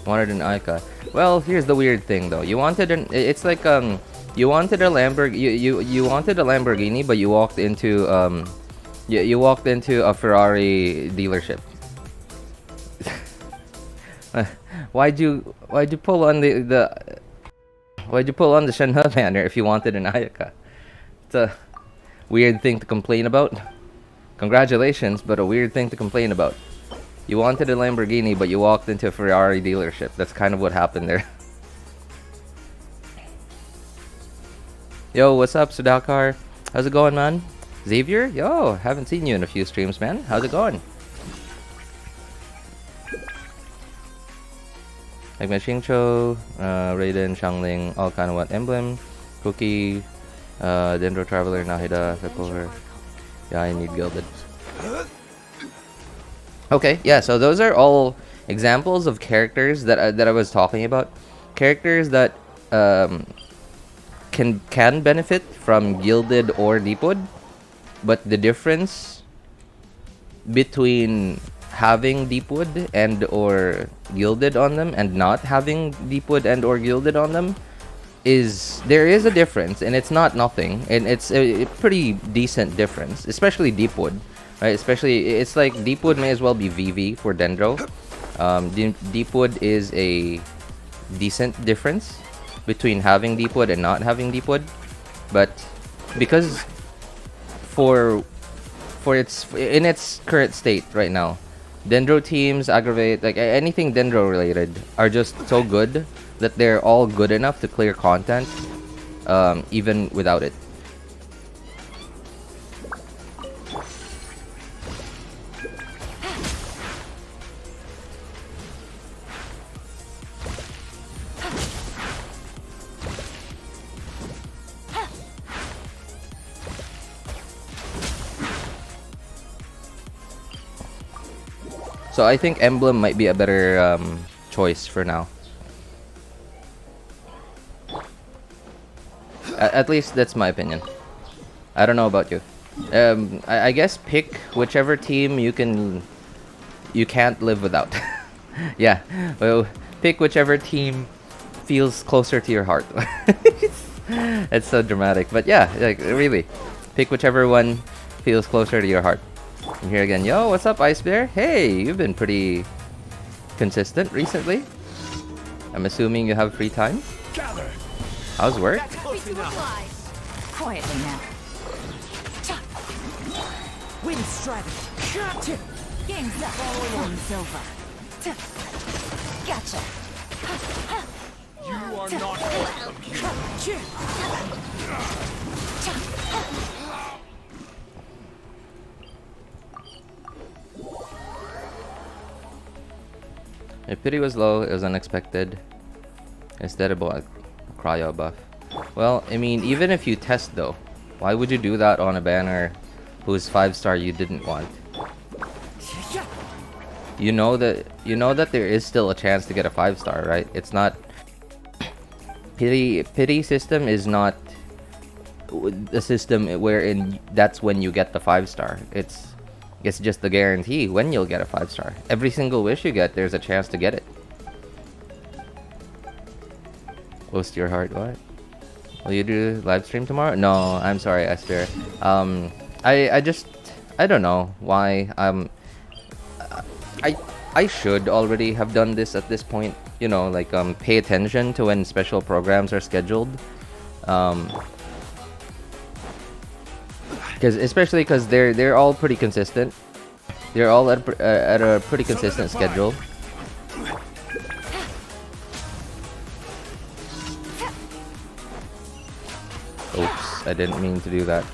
Wanted an Ayaka. Well, here's the weird thing though. You wanted an. It's like you wanted a You wanted a Lamborghini, but you walked into you walked into a Ferrari dealership. Why'd you pull on why'd you pull on the Shenhe banner if you wanted an Ayaka? It's a weird thing to complain about. Congratulations, but a weird thing to complain about. You wanted a Lamborghini, but you walked into a Ferrari dealership. That's kind of what happened there. Yo, what's up, Sudakar? How's it going, man? Xavier? Yo, haven't seen you in a few streams, man. How's it going? Like my Xingqiu, Raiden, Shangling, all kind of what? Emblem, Cookie, Dendro Traveler, Nahida, Flippover. Yeah, I need Gilded. Okay, yeah, so those are all examples of characters that I was talking about. Characters that can benefit from Gilded or Deepwood, but the difference between having Deepwood and or Gilded on them and not having Deepwood and or Gilded on them is there is a difference, and it's not nothing, and it's a pretty decent difference, especially Deepwood. Right, especially it's like Deepwood may as well be VV for Dendro. Deepwood is a decent difference between having Deepwood and not having Deepwood, but because for its in its current state right now, Dendro teams, Aggravate, like anything Dendro related, are just so good that they're all good enough to clear content, even without it. So I think Emblem might be a better choice for now. At least that's my opinion. I don't know about you. I guess pick whichever team you can't live without. Yeah, well, pick whichever team feels closer to your heart. It's so dramatic, but yeah, like really, pick whichever one feels closer to your heart. I'm here again. Yo, what's up, Ice Bear? Hey, you've been pretty consistent recently. I'm assuming you have free time. How's work? Quietly now. Wind strategy. Game's up. Game's over. Gotcha. You are not welcome here. If pity was low, it was unexpected. Instead of a cryo buff. Well, I mean, even if you test though, why would you do that on a banner whose 5-star you didn't want? You know that there is still a chance to get a 5-star, right? It's not pity system is not the system wherein that's when you get the 5-star. It's just the guarantee when you'll get a 5-star. Every single wish you get, there's a chance to get it. Close to your heart, what? Will you do live stream tomorrow? No, I'm sorry, Esther. I don't know why. I should already have done this at this point. You know, like pay attention to when special programs are scheduled. Especially because they're all pretty consistent. They're all at a pretty consistent schedule. Oops, I didn't mean to do that.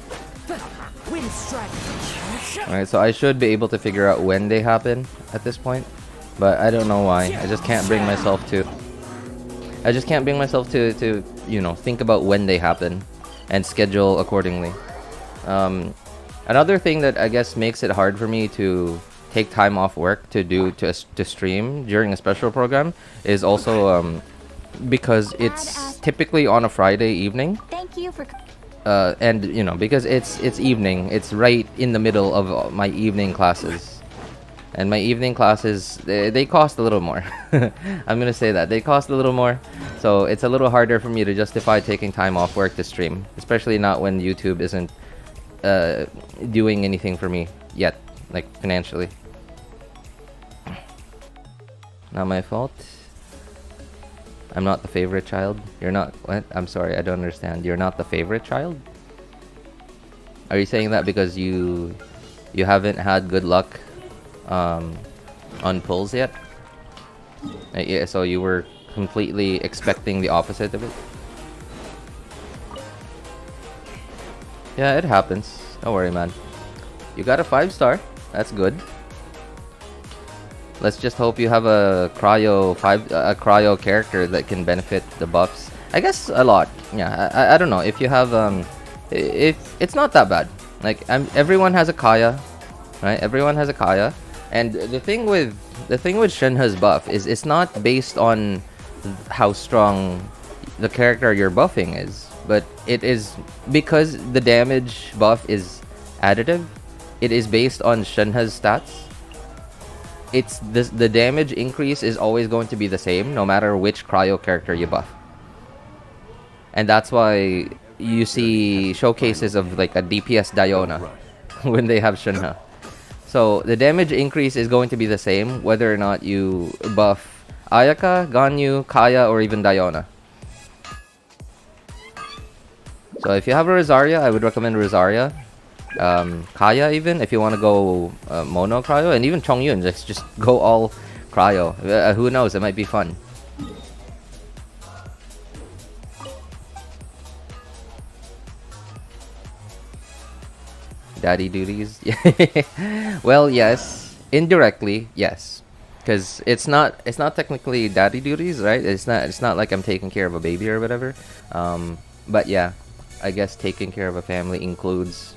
Alright, so I should be able to figure out when they happen at this point, but I don't know why. I just can't bring myself to you know, think about when they happen and schedule accordingly. Another thing that I guess makes it hard for me to take time off work to stream during a special program is also because it's typically on a Friday evening. Thank you for. And you know, because it's evening, it's right in the middle of my evening classes, and my evening classes they cost a little more. I'm gonna say that they cost a little more, so it's a little harder for me to justify taking time off work to stream, especially not when YouTube isn't doing anything for me yet, like financially. Not my fault. I'm not the favorite child. You're not what? I'm sorry, I don't understand. You're not the favorite child? Are you saying that because you haven't had good luck on pulls yet? Yeah, so you were completely expecting the opposite of it? Yeah, it happens. Don't worry, man. You got a 5-star. That's good. Let's just hope you have a cryo character that can benefit the buffs. I guess a lot. Yeah, I don't know if you have if it's not that bad. Like everyone has a Kaya, right? Everyone has a Kaya, and the thing with Shenhe's buff is it's not based on how strong the character you're buffing is, but it is because the damage buff is additive. It is based on Shenhe's stats. It's this, the damage increase is always going to be the same no matter which cryo character you buff. And that's why you see showcases of like a DPS Diona when they have Shenhe. So the damage increase is going to be the same whether or not you buff Ayaka, Ganyu, Kaya, or even Diona. So if you have a Rosaria, I would recommend Rosaria. Kaya even, if you want to go mono cryo, and even Chongyun, just go all cryo. Who knows, it might be fun. Daddy duties? Well, yes. Indirectly, yes. Because it's not technically daddy duties, right? It's not like I'm taking care of a baby or whatever. But yeah, I guess taking care of a family includes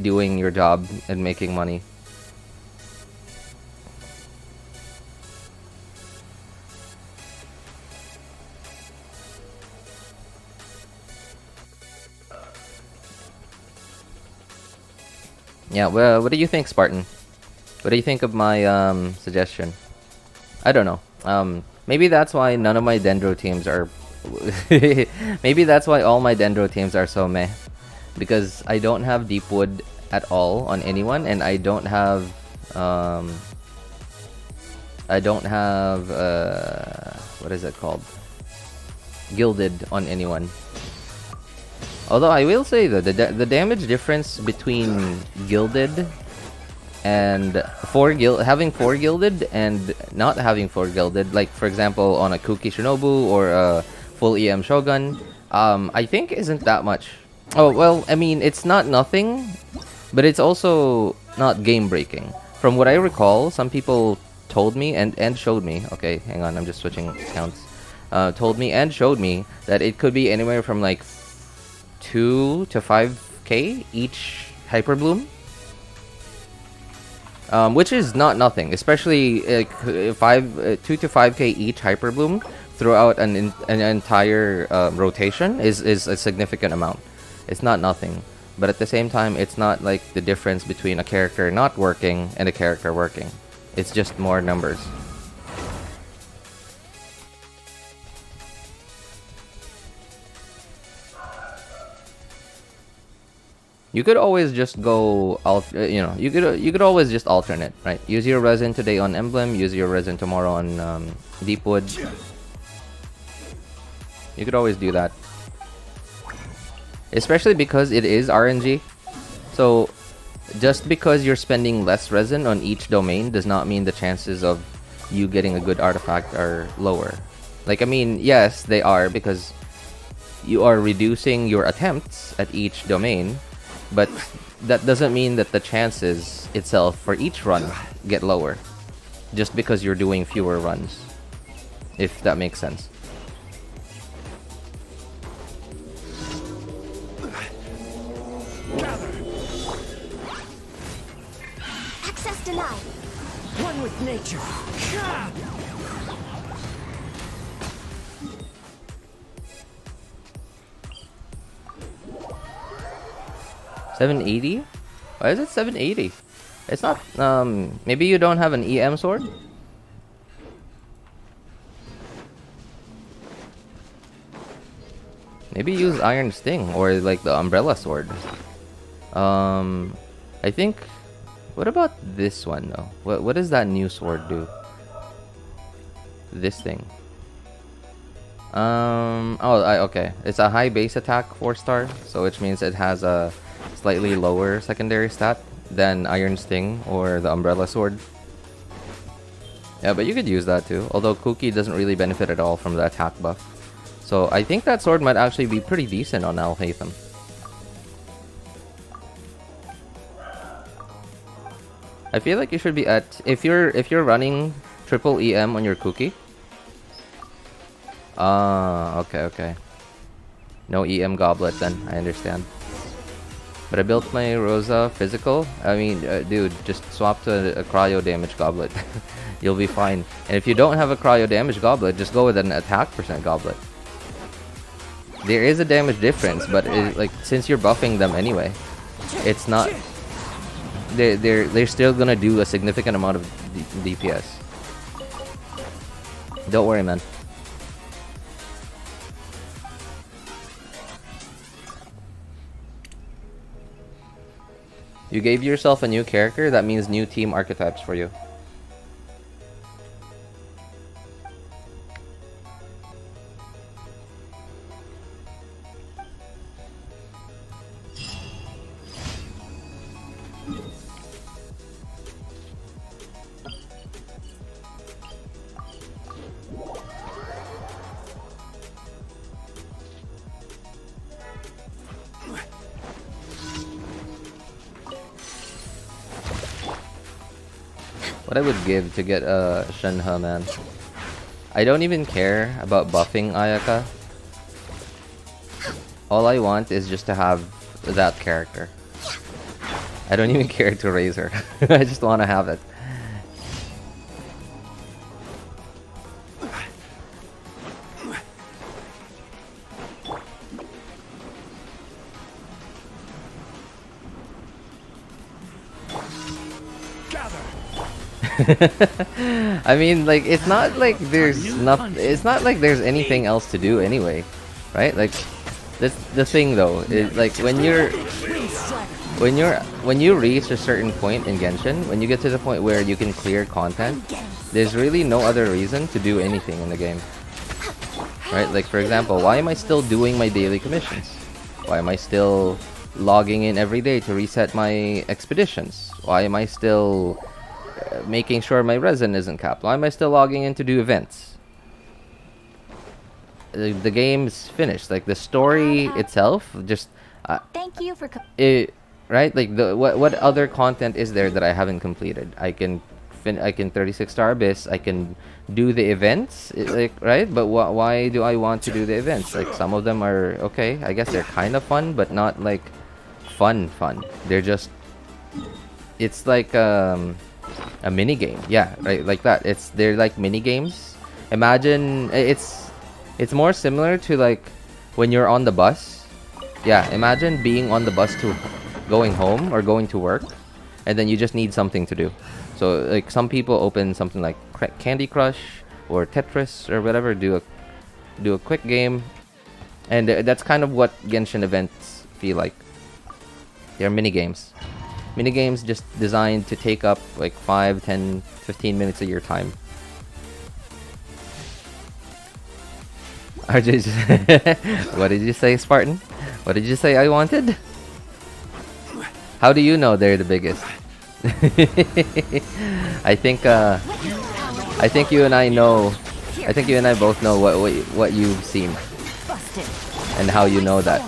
doing your job and making money. Yeah, well, what do you think, Spartan? What do you think of my suggestion? I don't know. Maybe that's why none of my Dendro teams are... Maybe that's why all my Dendro teams are so meh. Because I don't have Deepwood at all on anyone, and I don't have... what is it called? Gilded on anyone. Although I will say that the damage difference between gilded and having 4 gilded and not having 4 gilded, like for example on a Kuki Shinobu or a full EM Shogun, I think isn't that much. Oh well, I mean it's not nothing, but it's also not game breaking. From what I recall, some people told me and showed me. Okay, hang on, I'm just switching accounts. Told me and showed me that it could be anywhere from like 2 to 5k each Hyper Bloom, which is not nothing, especially 2 to 5k each Hyper Bloom throughout an entire rotation is a significant amount. It's not nothing, but at the same time, it's not like the difference between a character not working and a character working. It's just more numbers. You could always just go, you could always just alternate, right? Use your resin today on Emblem, use your resin tomorrow on Deepwood. You could always do that. Especially because it is RNG. So, just because you're spending less resin on each domain does not mean the chances of you getting a good artifact are lower. Like, I mean, yes, they are, because you are reducing your attempts at each domain. But that doesn't mean that the chances itself for each run get lower. Just because you're doing fewer runs. If that makes sense. Access denied. One with nature. 780? Why is it 780? It's not, maybe you don't have an EM sword? Maybe use Iron Sting or like the Umbrella Sword. I think, what about this one though? What does that new sword do? This thing. Okay. It's a high base attack 4-star, so which means it has a slightly lower secondary stat than Iron Sting or the Umbrella Sword. Yeah, but you could use that too, although Kuki doesn't really benefit at all from the attack buff. So I think that sword might actually be pretty decent on Al Haytham. I feel like you should be at, if you're running triple EM on your Kuki. Okay. No EM goblet then, I understand. But I built my Rosa physical. I mean, dude, just swap to a cryo damage goblet. You'll be fine. And if you don't have a cryo damage goblet, just go with an attack percent goblet. There is a damage difference, but like since you're buffing them anyway, it's not. They're still gonna do a significant amount of DPS. Don't worry, man. You gave yourself a new character, that means new team archetypes for you. What I would give to get Shenhe, man. I don't even care about buffing Ayaka. All I want is just to have that character. I don't even care to raise her. I just want to have it. I mean, like, it's not like there's nothing. It's not like there's anything else to do anyway, right? Like, that's the thing though. Is like when you reach a certain point in Genshin, when you get to the point where you can clear content, there's really no other reason to do anything in the game, right? Like, for example, why am I still doing my daily commissions? Why am I still logging in every day to reset my expeditions? Why am I still making sure my resin isn't capped? Why am I still logging in to do events? The game's finished. Like, the story itself, just Thank you for right? Like, what other content is there that I haven't completed? I can 36 star abyss. I can do the events, like, right? But why do I want to do the events? Like, some of them are okay. I guess they're kind of fun, but not like fun. They're just, it's like a mini game. Yeah, right, like that. They're like mini games. Imagine it's more similar to like when you're on the bus. Yeah, imagine being on the bus to going home or going to work, and then you just need something to do. So like some people open something like Candy Crush or Tetris or whatever, do a quick game, and that's kind of what Genshin events feel like. They're mini games. Mini games just designed to take up like 5, 10, 15 minutes of your time. RJ, what did you say, Spartan? What did you say I wanted? How do you know they're the biggest? I think you and I know. I think you and I both know what you've seen and how you know that.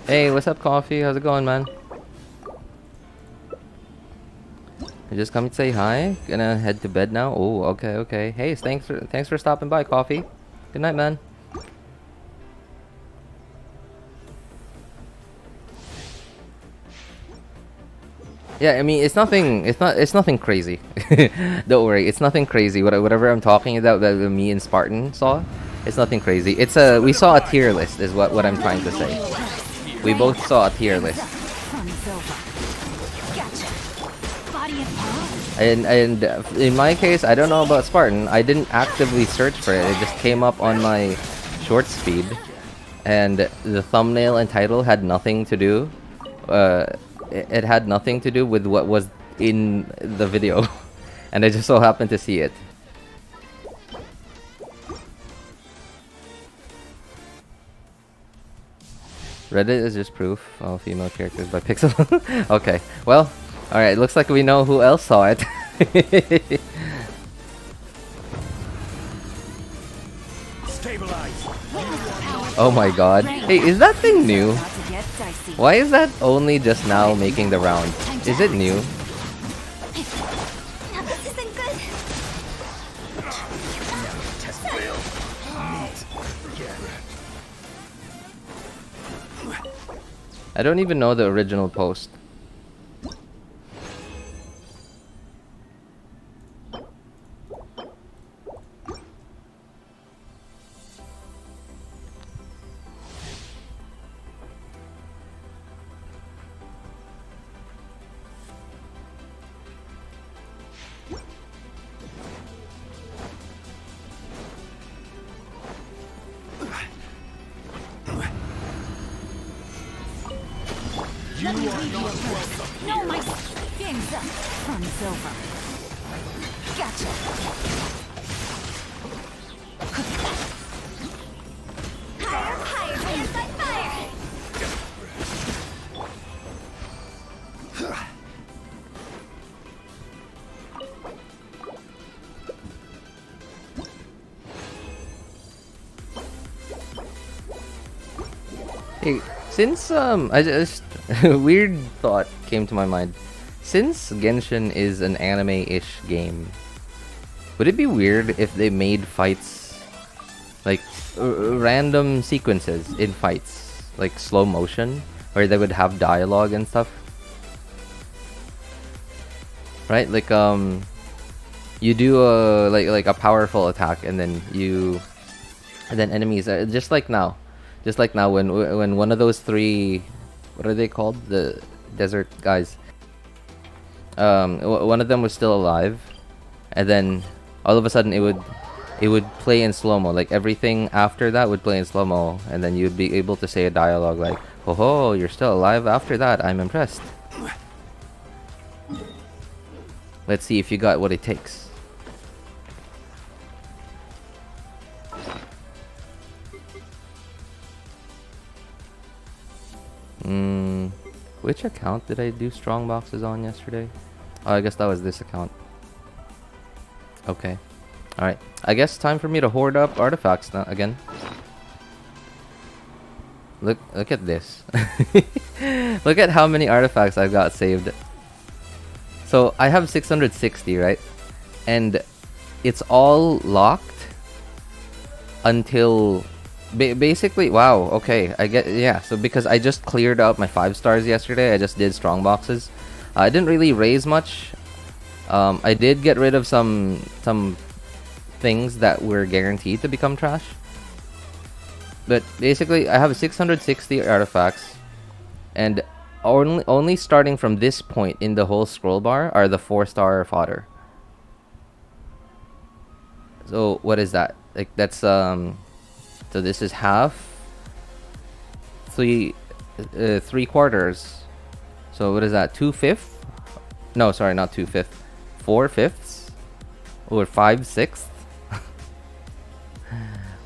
Hey, what's up, Coffee? How's it going, man? You just come to say hi. Gonna head to bed now. Oh, okay. Hey, thanks for stopping by, Coffee. Good night, man. Yeah, I mean, it's nothing crazy. Don't worry, it's nothing crazy. Whatever I'm talking about that me and Spartan saw, it's nothing crazy. We saw a tier list, is what I'm trying to say. We both saw a tier list. And in my case, I don't know about Spartan. I didn't actively search for it. It just came up on my short speed, and the thumbnail and title had nothing to do. It had nothing to do with what was in the video, and I just so happened to see it. Reddit is just proof all female characters by Pixel. Okay, well, alright, looks like we know who else saw it. Oh my god. Hey, is that thing new? Why is that only just now making the round? Is it new? This isn't good. I don't even know the original post. No, my game's up. Fun's over. Gotcha. Hey, since I just weird thought came to my mind. Since Genshin is an anime-ish game, would it be weird if they made fights like random sequences in fights, like slow motion, where they would have dialogue and stuff? Right? Like you do a like a powerful attack, and then enemies just like now when one of those three, what are they called, the desert guys, one of them was still alive, and then all of a sudden it would play in slow-mo, like everything after that would play in slow-mo, and then you'd be able to say a dialogue like, "Oh ho, you're still alive after that, I'm impressed. Let's see if you got what it takes." Which account did I do strong boxes on yesterday? Oh, I guess that was this account. Okay. Alright. I guess time for me to hoard up artifacts now again. Look at this. Look at how many artifacts I've got saved. So I have 660, right? And it's all locked until basically, wow, okay, I get, yeah. So because I just cleared out my 5 stars yesterday, I just did strong boxes. I didn't really raise much. I did get rid of some things that were guaranteed to become trash. But basically, I have 660 artifacts, and only starting from this point in the whole scroll bar are the 4-star fodder. So what is that? Like that's so this is half, 3 quarters. So what is that? 2/5? No, sorry, not 2/5. 4/5 or 5/6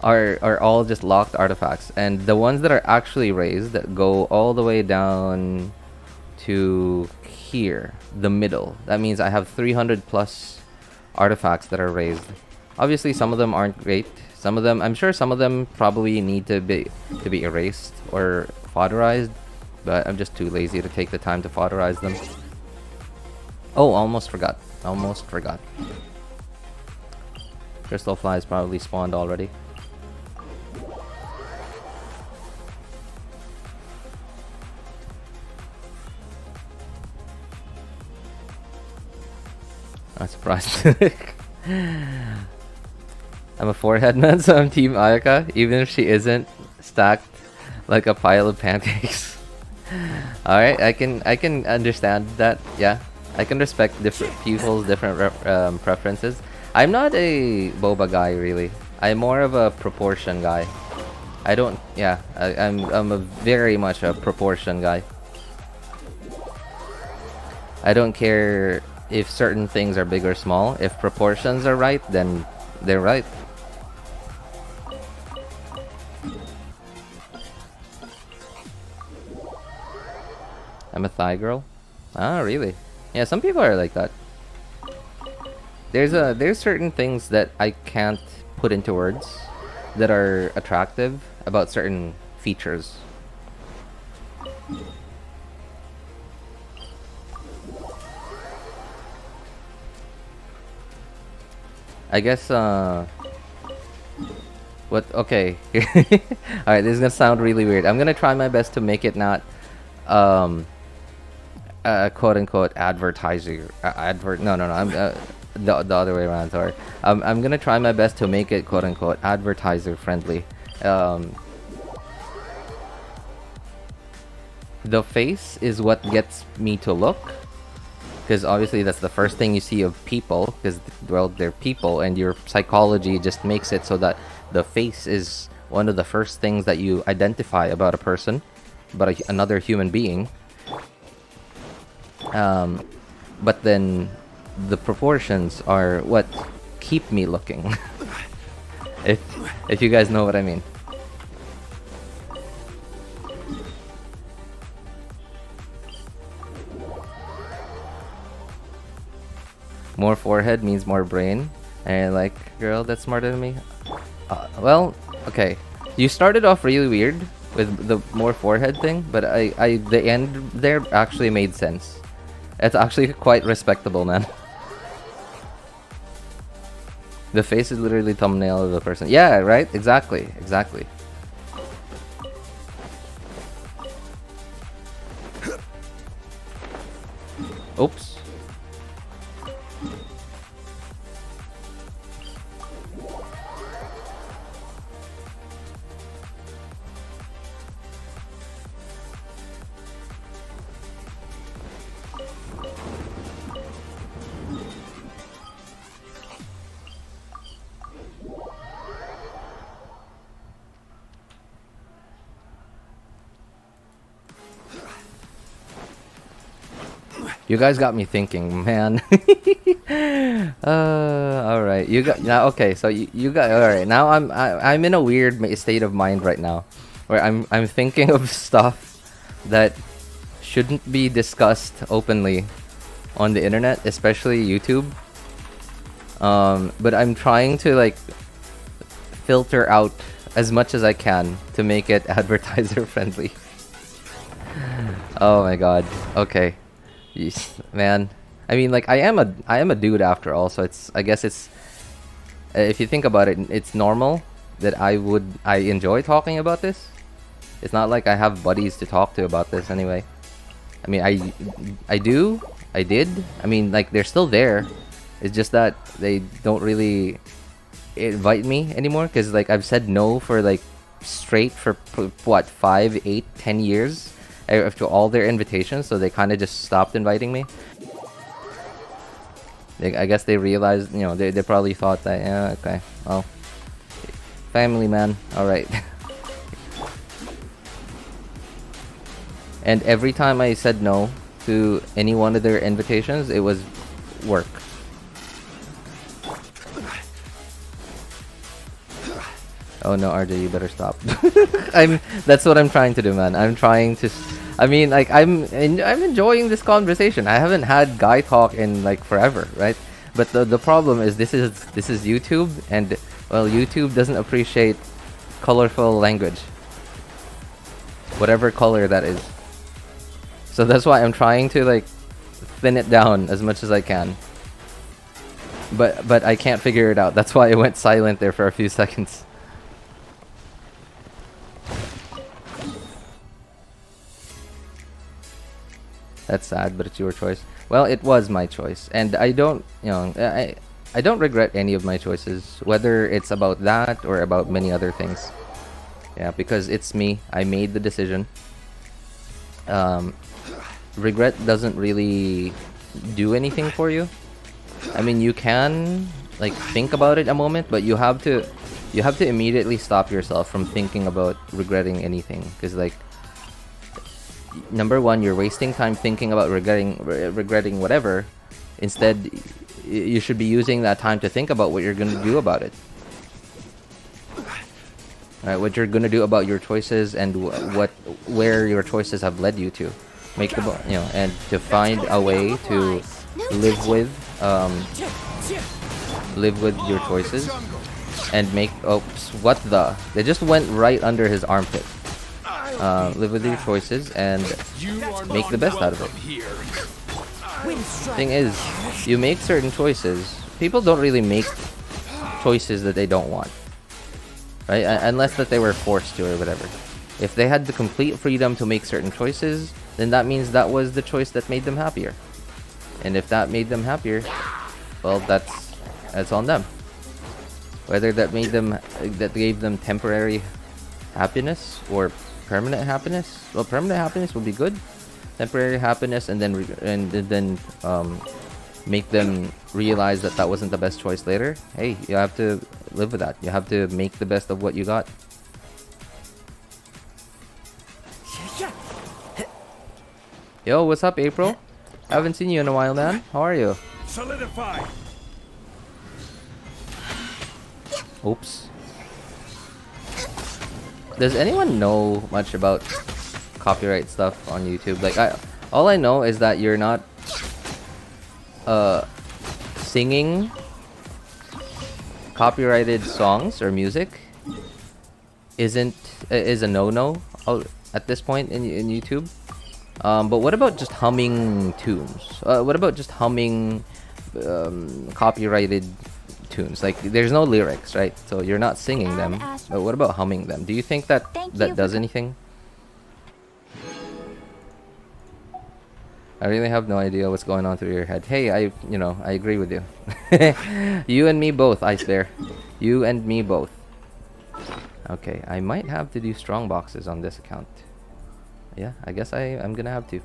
are all just locked artifacts, and the ones that are actually raised that go all the way down to here, the middle. That means I have 300 plus artifacts that are raised. Obviously, some of them aren't great. Some of them, I'm sure some of them probably need to be erased or fodderized, but I'm just too lazy to take the time to fodderize them. Oh, almost forgot. Almost forgot. Crystal flies probably spawned already. Not surprised. I'm a forehead man, so I'm Team Ayaka, even if she isn't stacked like a pile of pancakes. Alright, I can understand that. Yeah, I can respect different people's different preferences. I'm not a boba guy, really. I'm more of a proportion guy. I don't, yeah, I'm a very much a proportion guy. I don't care if certain things are big or small. If proportions are right, then they're right. I'm a thigh girl. Ah, really? Yeah, some people are like that. There's certain things that I can't put into words that are attractive about certain features. I guess what, okay. Alright, this is gonna sound really weird. I'm gonna try my best to make it not quote unquote advertiser no, I'm the other way around, sorry. I'm gonna try my best to make it quote unquote advertiser friendly. The face is what gets me to look, because obviously that's the first thing you see of people, because, well, they're people, and your psychology just makes it so that the face is one of the first things that you identify about a person, about another human being. But then the proportions are what keep me looking. if you guys know what I mean. More forehead means more brain. And like, girl that's smarter than me. Well, okay. You started off really weird, with the more forehead thing, but the end there actually made sense. It's actually quite respectable, man. The face is literally thumbnail of the person. Yeah, right? Exactly. Exactly. Oops. You guys got me thinking, man. All right. You got now. Okay, so you got all right. Now I'm in a weird state of mind right now, where I'm thinking of stuff that shouldn't be discussed openly on the internet, especially YouTube. But I'm trying to like filter out as much as I can to make it advertiser friendly. Oh my god. Okay. Yes, man. I mean, like I am a dude after all, so I guess it's if you think about it, it's normal that I enjoy talking about this. It's not like I have buddies to talk to about this anyway. I mean, I did. I mean, like they're still there. It's just that they don't really invite me anymore because like I've said no for like straight for what 5, 8, 10 years. After all their invitations, so they kind of just stopped inviting me. I guess they realized, you know, they probably thought that, yeah, okay, well, family man, alright. And every time I said no to any one of their invitations, it was work. Oh no, RJ, you better stop. That's what I'm trying to do, man. I'm trying to, I mean, like, I'm enjoying this conversation. I haven't had guy talk in like forever, right? But the problem is this is YouTube, and well, YouTube doesn't appreciate colorful language, whatever color that is. So that's why I'm trying to like thin it down as much as I can. But I can't figure it out. That's why I went silent there for a few seconds. That's sad, but it's your choice. Well, it was my choice, and I don't, you know, I don't regret any of my choices, whether it's about that or about many other things. Yeah, because it's me. I made the decision. Regret doesn't really do anything for you. I mean, you can like think about it a moment, but you have to immediately stop yourself from thinking about regretting anything, because like, number one, you're wasting time thinking about regretting whatever. Instead, you should be using that time to think about what you're gonna do about it. Right, what you're gonna do about your choices and where your choices have led you to. Make the, you know, and to find a way to live with your choices and make. Oops, what the? They just went right under his armpit. Live with your choices and make the best out of it. Thing is, you make certain choices. People don't really make choices that they don't want, right? Unless that they were forced to or whatever. If they had the complete freedom to make certain choices, then that means that was the choice that made them happier. And if that made them happier, well, that's on them. Whether that gave them temporary happiness or permanent happiness. Well, permanent happiness would be good. Temporary happiness, and then make them realize that that wasn't the best choice later. Hey, you have to live with that. You have to make the best of what you got. Yo, what's up, April? I haven't seen you in a while, man. How are you? Solidify. Oops. Does anyone know much about copyright stuff on YouTube? Like, all I know is that you're not singing copyrighted songs or music is a no-no at this point in YouTube. But what about just humming tunes? What about just humming copyrighted tunes? Like, there's no lyrics, right? So you're not singing them. But what about humming them? Do you think that does anything? I really have no idea what's going on through your head. Hey, I agree with you. You and me both, Ice Bear. You and me both. Okay, I might have to do strong boxes on this account. Yeah, I guess I'm gonna have to.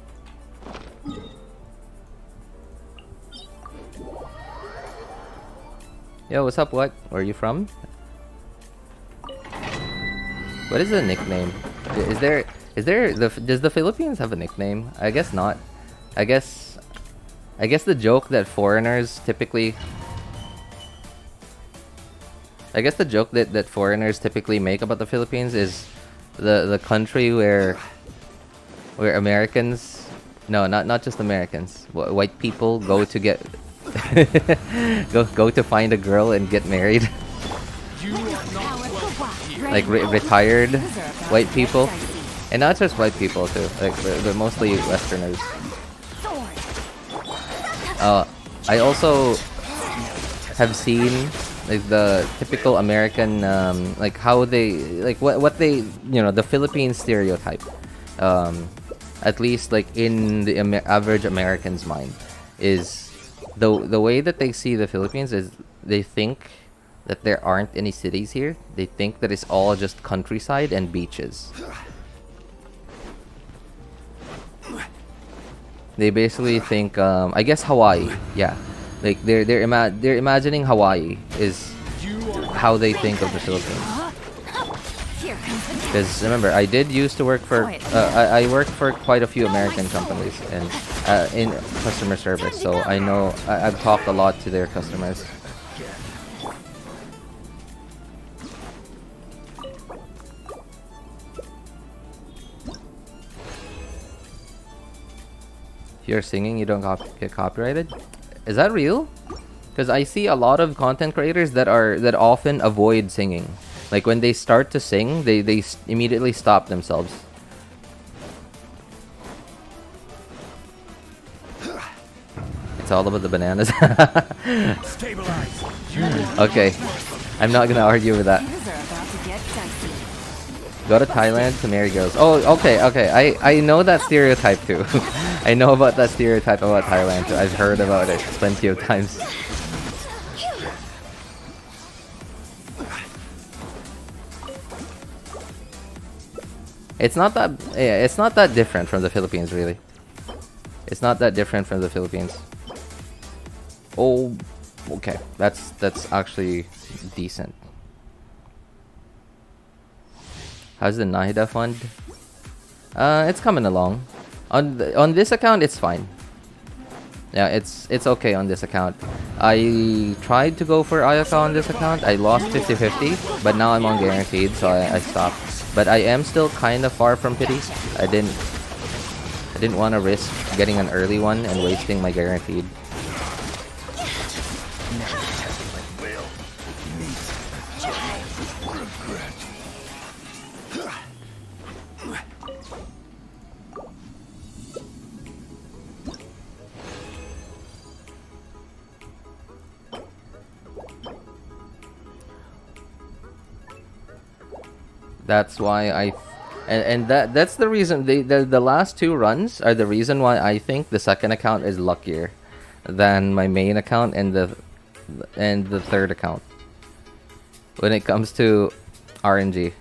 Yo, what's up? What? Where are you from? What is the nickname? Does the Philippines have a nickname? I guess not. I guess the joke that foreigners typically make about the Philippines is the country where Americans, no, not just Americans, white people go to get go to find a girl and get married. Like retired white people, and not just white people too, like but mostly Westerners. I also have seen like the typical American, like how they, like what they, the Philippine stereotype, at least like in the average American's mind, is the way that they see the Philippines is they think that there aren't any cities here. They think that it's all just countryside and beaches. They basically think, I guess Hawaii, yeah. Like they're imagining Hawaii is how they think of the Philippines. Because remember, I did used to work for, I worked for quite a few American companies and in customer service, so I know I've talked a lot to their customers. If you're singing, you don't get copyrighted. Is that real? Because I see a lot of content creators that often avoid singing. Like when they start to sing, they immediately stop themselves. It's all about the bananas. Okay, I'm not gonna argue with that. Go to Thailand to marry girls. Oh, okay. I know that stereotype too. I know about that stereotype about Thailand too. I've heard about it plenty of times. It's not that different from the Philippines, really. It's not that different from the Philippines. Oh, okay. That's actually decent. How's the NAHIDA fund? It's coming along. On this account, it's fine. Yeah, it's okay on this account. I tried to go for Ayaka on this account. I lost 50-50, but now I'm on guaranteed, so I stopped. But I am still kind of far from pity. I didn't want to risk getting an early one and wasting my guaranteed. That's why that's the reason the last two runs are the reason why I think the second account is luckier than my main account and the third account when it comes to RNG.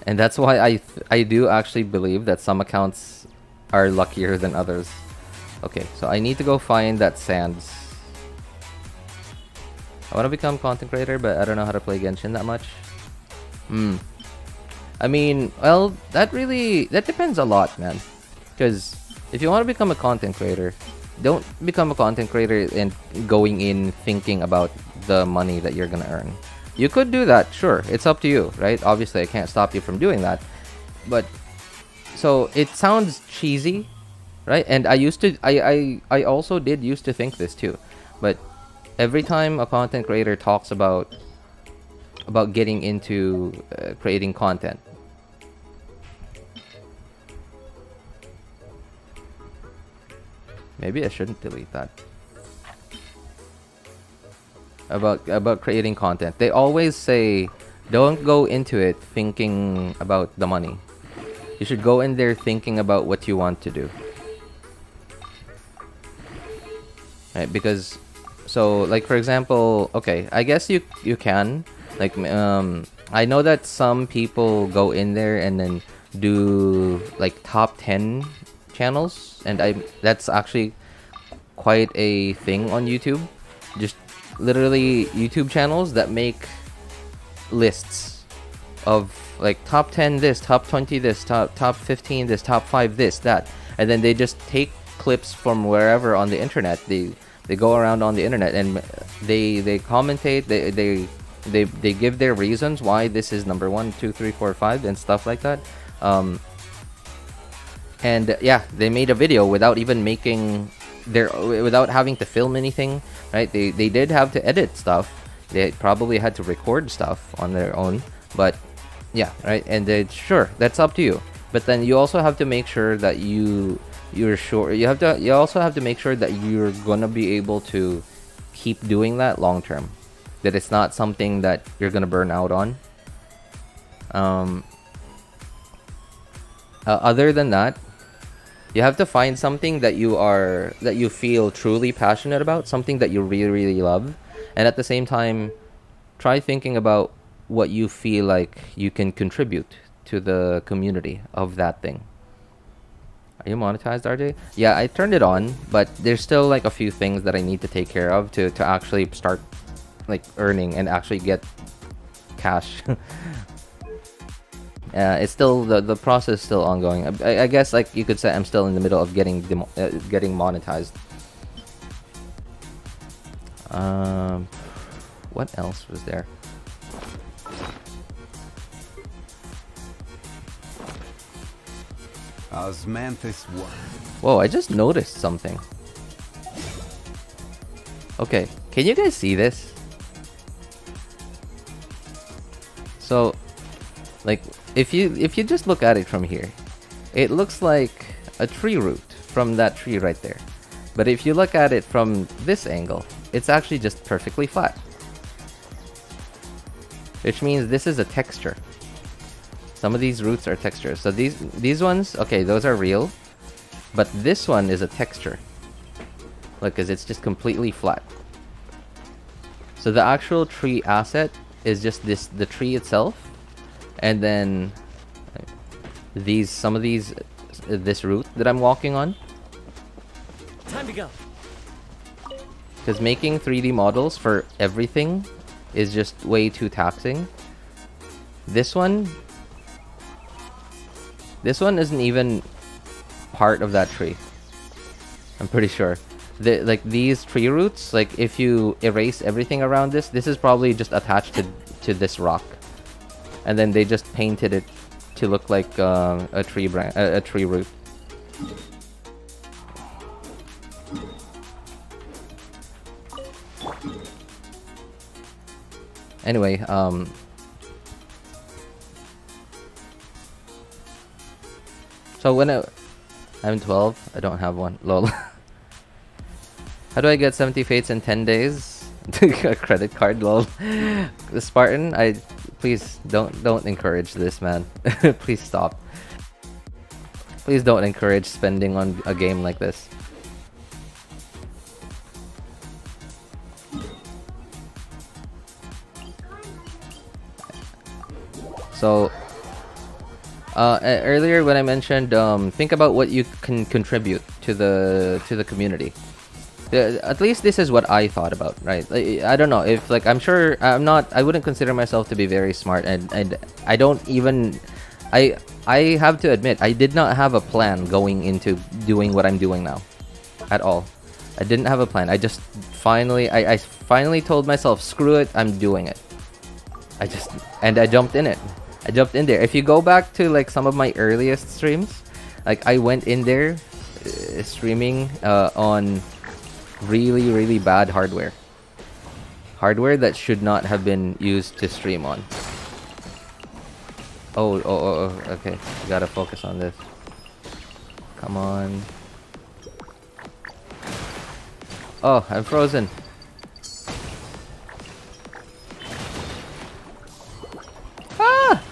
And that's why I do actually believe that some accounts are luckier than others. Okay, so I need to go find that Sands. I want to become content creator, but I don't know how to play Genshin that much. I mean, well, that depends a lot, man. Because if you want to become a content creator, don't become a content creator and going in thinking about the money that you're gonna earn. You could do that, sure. It's up to you, right? Obviously, I can't stop you from doing that. But so it sounds cheesy, right? And I also did used to think this too. But every time a content creator talks about about getting into creating content. Maybe I shouldn't delete that. About creating content. They always say, don't go into it thinking about the money. You should go in there thinking about what you want to do. Right? Because, so like for example, okay, I guess you can like I know that some people go in there and then do like top 10 channels, and that's actually quite a thing on YouTube. Just literally YouTube channels that make lists of like top 10 this, top 20 this, top 15 this, top 5 this, that, and then they just take clips from wherever on the internet. They go around on the internet and they commentate, they give their reasons why this is number 1, 2, 3, 4, 5 and stuff like that. And yeah, they made a video without even making without having to film anything, right? They did have to edit stuff. They probably had to record stuff on their own, but yeah, right? And sure, that's up to you. But then you also have to make sure that you're sure. You also have to make sure that you're gonna be able to keep doing that long term. That it's not something that you're gonna burn out on. Other than that, you have to find something that you feel truly passionate about, something that you really, really love, and at the same time, try thinking about what you feel like you can contribute to the community of that thing. Are you monetized, RJ? Yeah, I turned it on, but there's still like a few things that I need to take care of to actually start like earning and actually get cash. It's still the process is still ongoing. I guess like you could say I'm still in the middle of getting monetized. What else was there? Osmanthus 1. Whoa, I just noticed something. Okay, can you guys see this? So, like, if you just look at it from here, it looks like a tree root from that tree right there. But if you look at it from this angle, it's actually just perfectly flat. Which means this is a texture. Some of these roots are textures. So these ones, okay, those are real. But this one is a texture. Look, because it's just completely flat. So the actual tree asset is just the tree itself. And then some of these, this root that I'm walking on. Time to go. Because making 3D models for everything is just way too taxing. This one isn't even part of that tree. I'm pretty sure. Like these tree roots, like if you erase everything around this is probably just attached to this rock. And then they just painted it to look like a tree root. Anyway, so when I'm 12, I don't have one. Lol. How do I get 70 fates in 10 days? A credit card, lol. The Spartan, please don't encourage this, man. Please stop. Please don't encourage spending on a game like this. So earlier when I mentioned think about what you can contribute to the community. At least this is what I thought about, right? Like, I don't know if like I wouldn't consider myself to be very smart, and I don't even I have to admit I did not have a plan going into doing what I'm doing now at all. I didn't have a plan. I just I finally told myself, screw it, I'm doing it. I jumped in it. I jumped in there. If you go back to like some of my earliest streams, like I went in there streaming on really, really bad hardware. hardware that should not have been used to stream on. Oh, okay. You gotta focus on this. Come on. Oh, I'm frozen. Ah!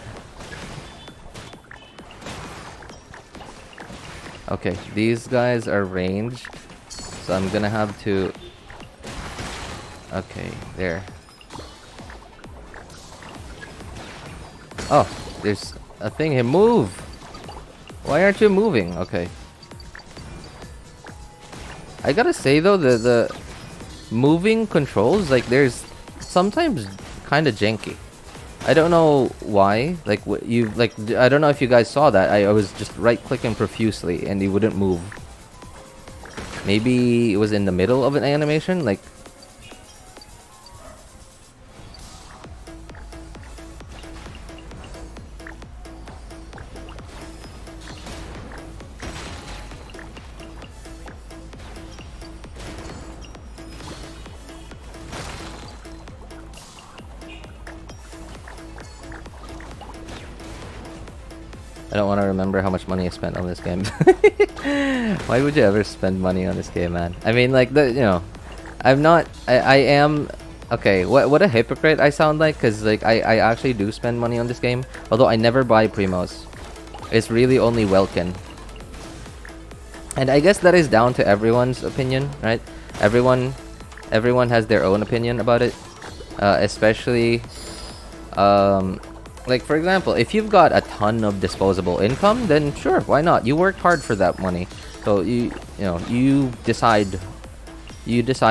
Okay, these guys are ranged, so I'm gonna have to... Okay, there. Oh, there's a thing here. Move! Why aren't you moving? Okay. I gotta say though, the moving controls, like, there's sometimes kind of janky. I don't know why. Like, I don't know if you guys saw that. I was just right-clicking profusely and he wouldn't move. Maybe it was in the middle of an animation, like... I don't want to remember how much money I spent on this game. Why would you ever spend money on this game, man? I mean, like, you know, I'm not... I am... Okay, what a hypocrite I sound like, because, like, I actually do spend money on this game. Although I never buy Primos. It's really only WELKIN. And I guess that is down to everyone's opinion, right? Everyone has their own opinion about it. Especially... like, for example, if you've got a ton of disposable income, then sure, why not? You worked hard for that money. So you know, you decide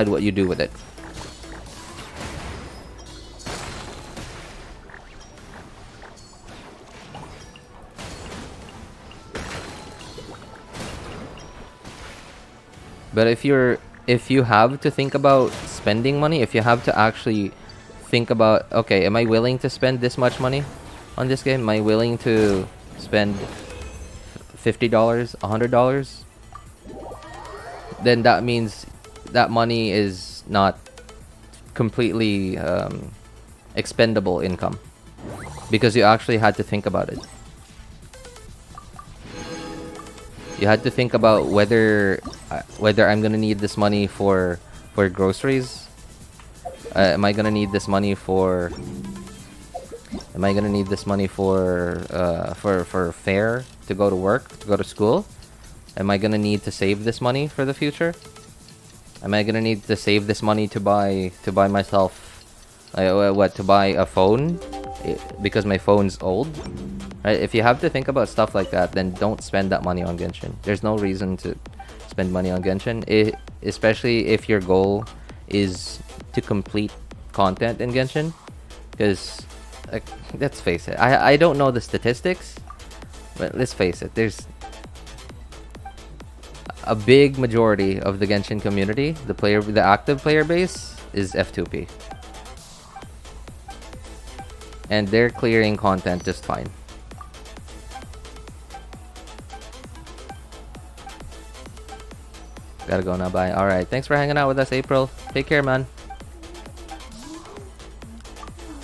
what you do with it. But if you have to think about spending money, if you have to actually think about, okay, am I willing to spend this much money on this game? Am I willing to spend $50, $100? Then that means that money is not completely expendable income, because you actually had to think about it. You had to think about whether I'm gonna need this money for groceries. Am I gonna need this money for? Am I gonna need this money for fare to go to work, to go to school? Am I gonna need to save this money for the future? Am I gonna need to save this money to buy myself, to buy a phone, because my phone's old? Right? If you have to think about stuff like that, then don't spend that money on Genshin. There's no reason to spend money on Genshin, especially if your goal is to complete content in Genshin. Because, like, let's face it, I don't know the statistics, but let's face it, there's a big majority of the Genshin community, the active player base, is F2P. And they're clearing content just fine. Gotta go now, bye. Alright, thanks for hanging out with us, April. Take care, man.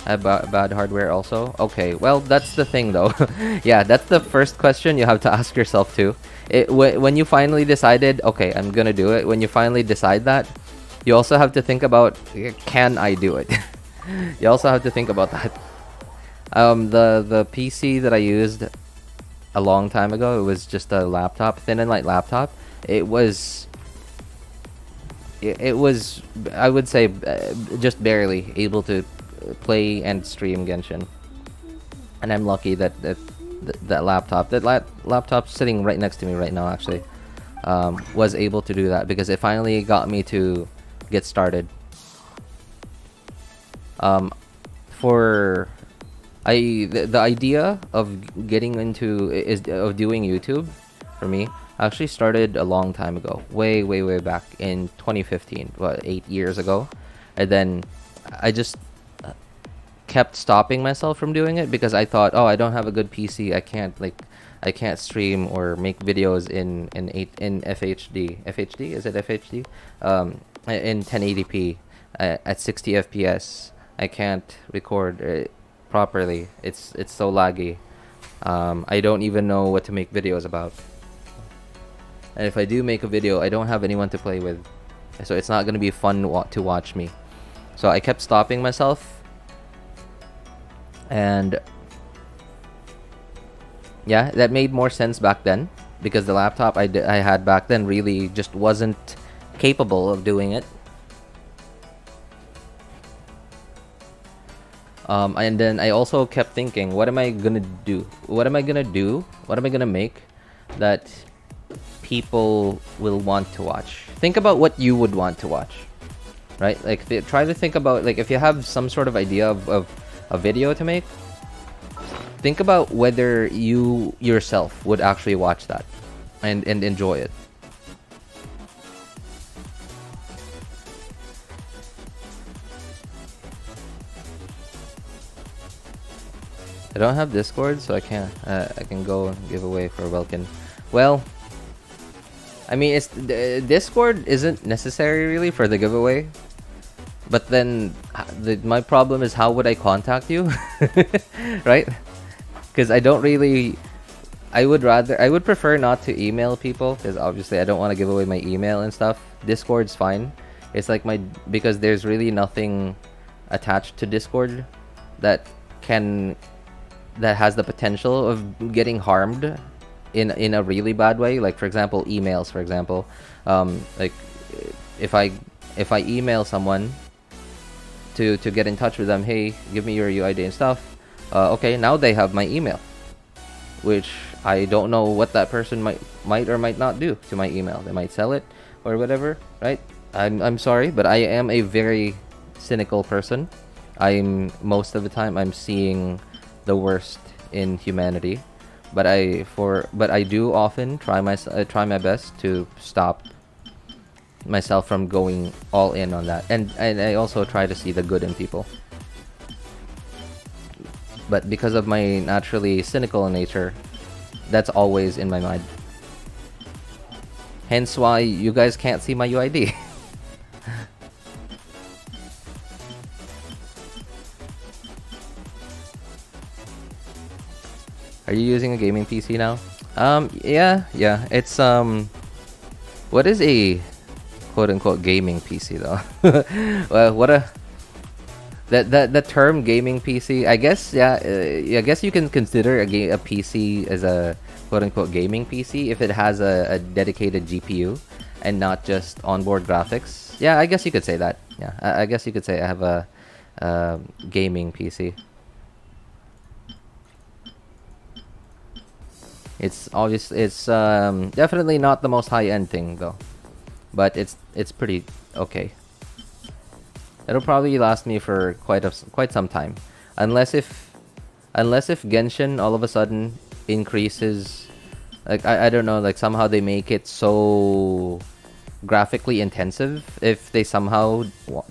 I have bad hardware also. Okay, well, that's the thing though. Yeah, that's the first question you have to ask yourself too. When you finally decided, okay, I'm gonna do it, when you finally decide that, you also have to think about, can I do it? You also have to think about that. The PC that I used a long time ago, it was just a laptop, thin and light laptop. It was, I would say, just barely able to play and stream Genshin. And I'm lucky that laptop's sitting right next to me right now, actually, was able to do that, because it finally got me to get started. The idea of getting into of doing YouTube for me actually started a long time ago, way back in 2015, what, 8 years ago. And then I just kept stopping myself from doing it because I thought, oh, I don't have a good PC, I can't stream or make videos in FHD. FHD, is it FHD? In 1080p at 60 FPS. I can't record properly. It's so laggy. I don't even know what to make videos about. And if I do make a video, I don't have anyone to play with. So it's not going to be fun to watch me. So I kept stopping myself. And yeah, that made more sense back then. Because the laptop I had back then really just wasn't capable of doing it. And then I also kept thinking, what am I gonna do? What am I gonna do? What am I gonna make that people will want to watch? Think about what you would want to watch, right? Like, try to think about, like, if you have some sort of idea of a video to make, think about whether you yourself would actually watch that and enjoy it. I don't have Discord, so I can't. I can go and give away for Welkin. Well, I mean, it's Discord isn't necessary really for the giveaway. But then, my problem is, how would I contact you, right? Because I don't really. I would prefer not to email people, because obviously I don't want to give away my email and stuff. Discord's fine. It's like because there's really nothing attached to Discord that has the potential of getting harmed in a really bad way. Like, for example, emails. For example, like if I email someone to get in touch with them, hey, give me your UID and stuff. Okay, now they have my email, which I don't know what that person might or might not do to my email. They might sell it or whatever, right? I'm sorry, but I am a very cynical person. Most of the time I'm seeing the worst in humanity, but I do often try my best to stop myself from going all in on that, and I also try to see the good in people. But because of my naturally cynical nature, that's always in my mind. Hence why you guys can't see my UID. Are you using a gaming PC now? Yeah. It's what is a quote-unquote gaming PC though? Well, the term gaming PC, I guess, yeah, I guess you can consider a PC as a quote-unquote gaming PC if it has a dedicated GPU and not just onboard graphics. Yeah, I guess you could say that. Yeah, I guess you could say I have a gaming PC. It's definitely not the most high-end thing though, but it's pretty okay. It'll probably last me for quite some time, unless if Genshin all of a sudden increases, like I don't know, like somehow they make it so graphically intensive. If they somehow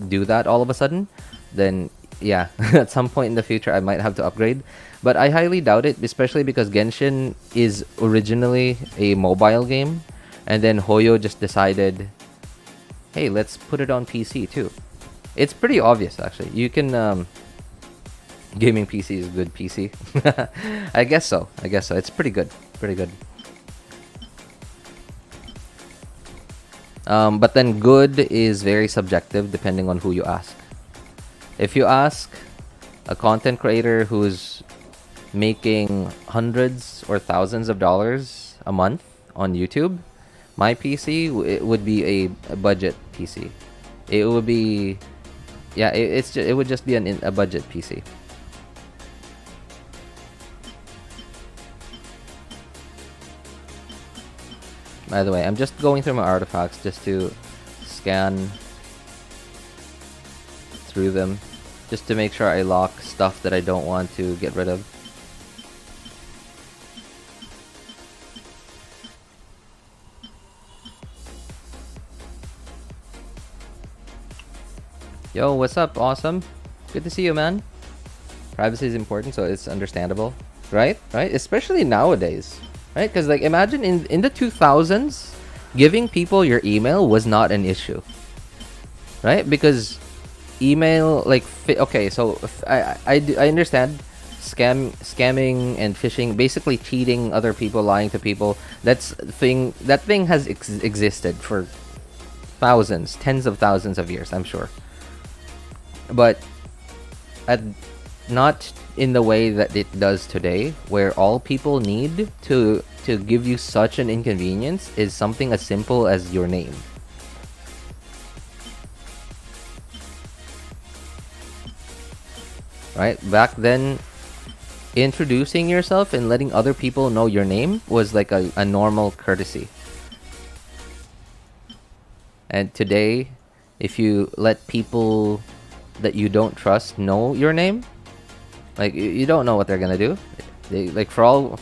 do that all of a sudden, then yeah, at some point in the future I might have to upgrade. But I highly doubt it, especially because Genshin is originally a mobile game, and then Hoyo just decided, hey, let's put it on PC too. It's pretty obvious, actually. You can gaming PC is good PC. I guess so. It's pretty good. But then good is very subjective depending on who you ask. If you ask a content creator who's making hundreds or thousands of dollars a month on YouTube, my PC would be a budget PC. It would be, yeah, it would just be a budget PC. By the way, I'm just going through my artifacts just to scan through them, just to make sure I lock stuff that I don't want to get rid of. Yo, what's up? Awesome. Good to see you, man. Privacy is important, so it's understandable. Right? Especially nowadays. Right? Because, like, imagine in the 2000s, giving people your email was not an issue. Right? Because email like okay, so I understand scamming and phishing, basically cheating other people, lying to people. That thing has existed for thousands, tens of thousands of years, I'm sure. But not in the way that it does today, where all people need to give you such an inconvenience is something as simple as your name. Right? Back then, introducing yourself and letting other people know your name was like a normal courtesy. And today, if you let people that you don't trust know your name, like you don't know what they're gonna do. They like for all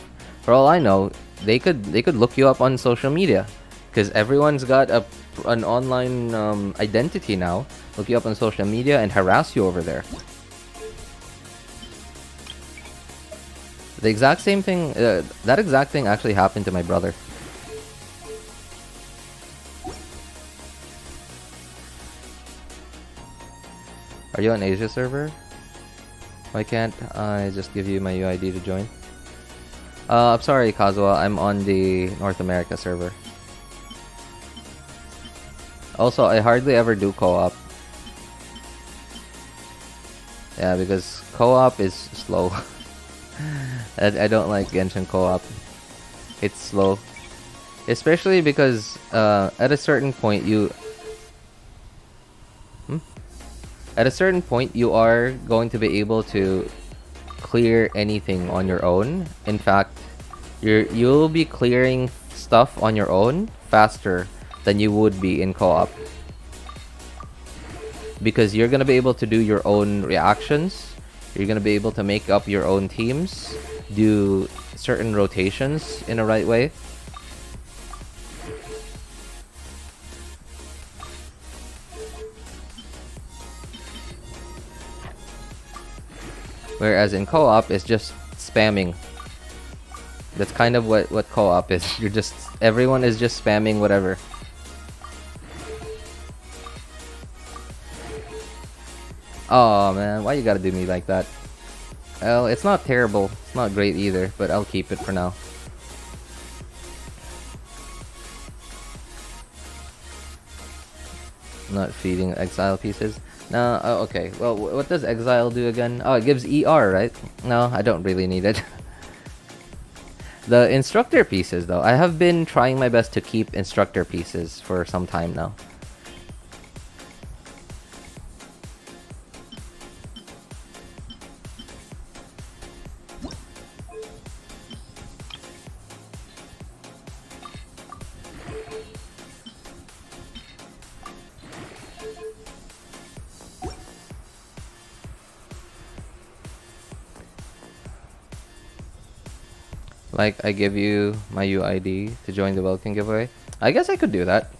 I know, they could look you up on social media, because everyone's got an online identity now. Look you up on social media and harass you over there. The exact same thing. That exact thing actually happened to my brother. Are you on Asia server? Why can't I just give you my UID to join? I'm sorry, Kazuha. I'm on the North America server. Also, I hardly ever do co-op. Yeah, because co-op is slow. I don't like Genshin co-op. It's slow. Especially because at a certain point you are going to be able to clear anything on your own. In fact, you'll be clearing stuff on your own faster than you would be in co-op, because you're gonna be able to do your own reactions. You're gonna be able to make up your own teams, do certain rotations in the right way. Whereas in co-op, it's just spamming. That's kind of what co-op is. Everyone is just spamming whatever. Oh man, why you gotta do me like that? Well, it's not terrible. It's not great either, but I'll keep it for now. Not feeding exile pieces. No, oh, okay. Well, what does exile do again? Oh, it gives ER, right? No, I don't really need it. The instructor pieces, though. I have been trying my best to keep instructor pieces for some time now. Like, I give you my UID to join the WELKIN giveaway. I guess I could do that.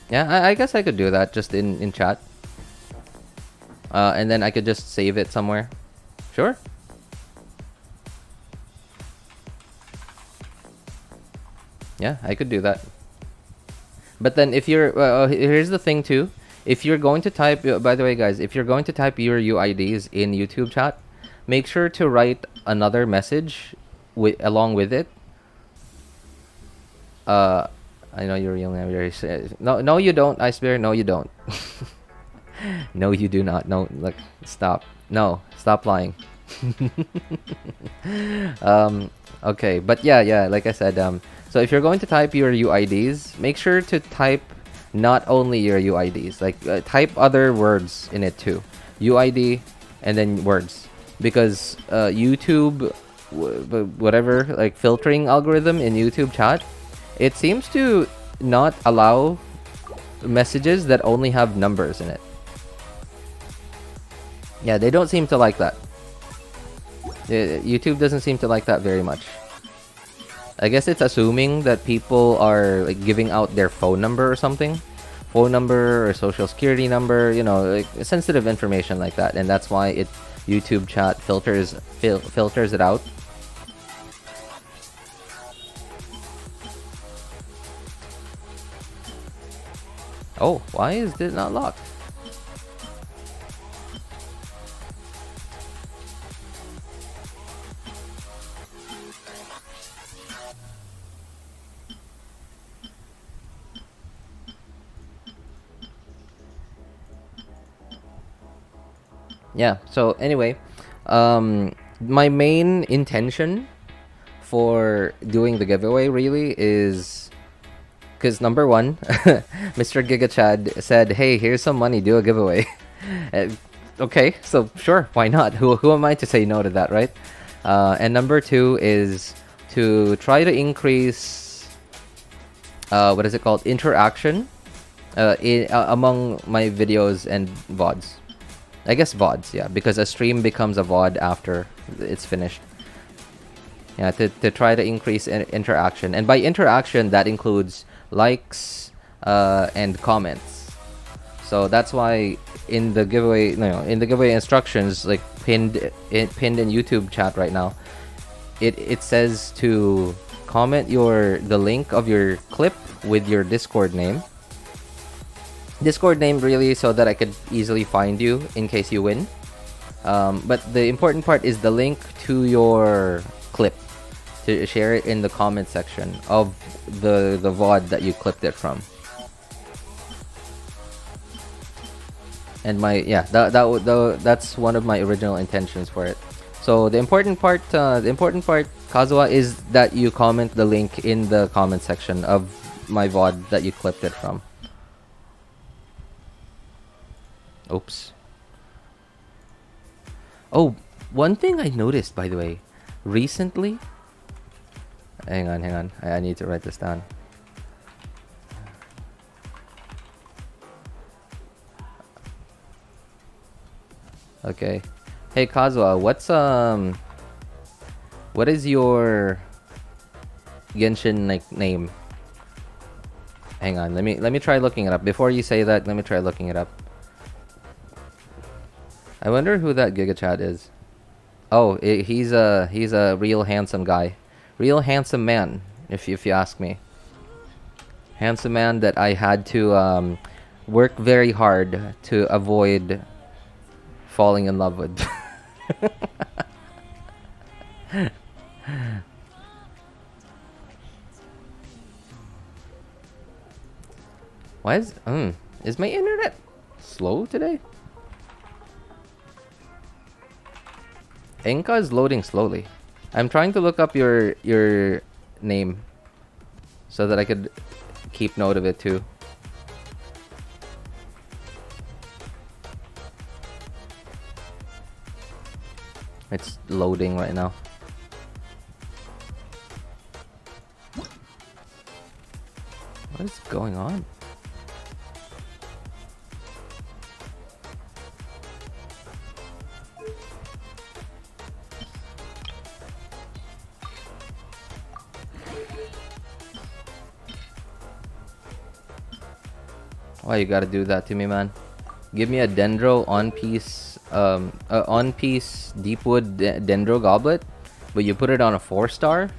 Yeah, I guess I could do that just in chat. And then I could just save it somewhere. Sure. Yeah, I could do that. But then if you're... here's the thing too. If you're going to type... by the way, guys, if you're going to type your UIDs in YouTube chat, make sure to write another message along with it. I know your real name. No, you don't, Icebear. No, you don't. No, you do not. No, like, stop. No, stop lying. Okay, but yeah, like I said, so if you're going to type your UIDs, make sure to type not only your UIDs, like type other words in it too. UID and then words, because YouTube, whatever, like filtering algorithm in YouTube chat, it seems to not allow messages that only have numbers in it. Yeah, they don't seem to like that. YouTube doesn't seem to like that very much. I guess it's assuming that people are like giving out their phone number or something. Phone number or social security number, you know, like sensitive information like that, and that's why YouTube chat filters it out. Oh, why is this not locked? yeah. So anyway, my main intention for doing the giveaway really is because number one, Mr. Giga Chad said, "Hey, here's some money. Do a giveaway." Okay, so sure, why not? Who am I to say no to that, right? And number two is to try to increase what is it called, interaction among my videos and VODs. I guess VODs, yeah, because a stream becomes a VOD after it's finished. Yeah, to try to increase interaction, and by interaction that includes likes and comments. So that's why in the giveaway, in the giveaway instructions, like pinned in YouTube chat right now, it says to comment the link of your clip with your Discord name. Discord name really so that I could easily find you in case you win. But the important part is the link to your clip, to share it in the comment section of the VOD that you clipped it from. And that's one of my original intentions for it. So the important part, Kazuha, is that you comment the link in the comment section of my VOD that you clipped it from. Oops. Oh, one thing I noticed, by the way, recently. Hang on. I need to write this down. Okay. Hey Kazuha, what is your Genshin name? Hang on, let me try looking it up. Before you say that, let me try looking it up. I wonder who that Giga Chat is. Oh, he's a real handsome guy. Real handsome man, if you ask me. Handsome man that I had to work very hard to avoid falling in love with. Why is my internet slow today? Enka is loading slowly. I'm trying to look up your name so that I could keep note of it too. It's loading right now. What is going on? Why you gotta do that to me, man? Give me a Dendro on-piece Deepwood Dendro Goblet, but you put it on a 4-star?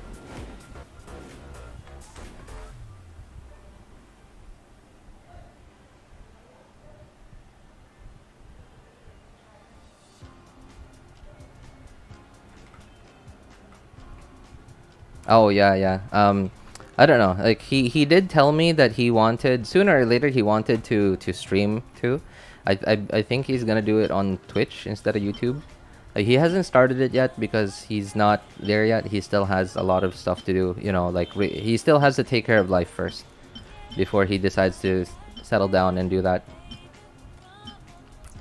Oh yeah. I don't know. Like he did tell me that he wanted sooner or later he wanted to stream too. I think he's gonna do it on Twitch instead of YouTube. He hasn't started it yet because he's not there yet. He still has a lot of stuff to do. You know, like he still has to take care of life first before he decides to settle down and do that.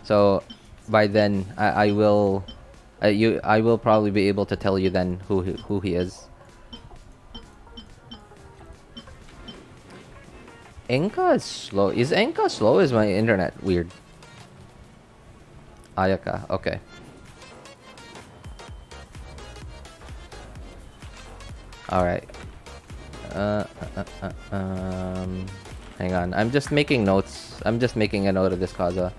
So by then I will probably be able to tell you then who he is. Enka is slow. Is Enka slow? Is my internet weird? Ayaka, okay. Alright. Hang on. I'm just making notes. I'm just making a note of this, Kaza.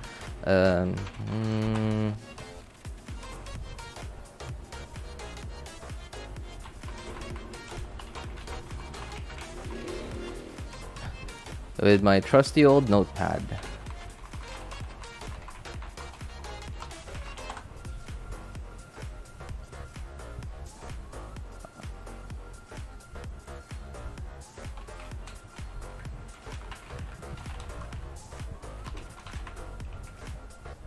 With my trusty old notepad.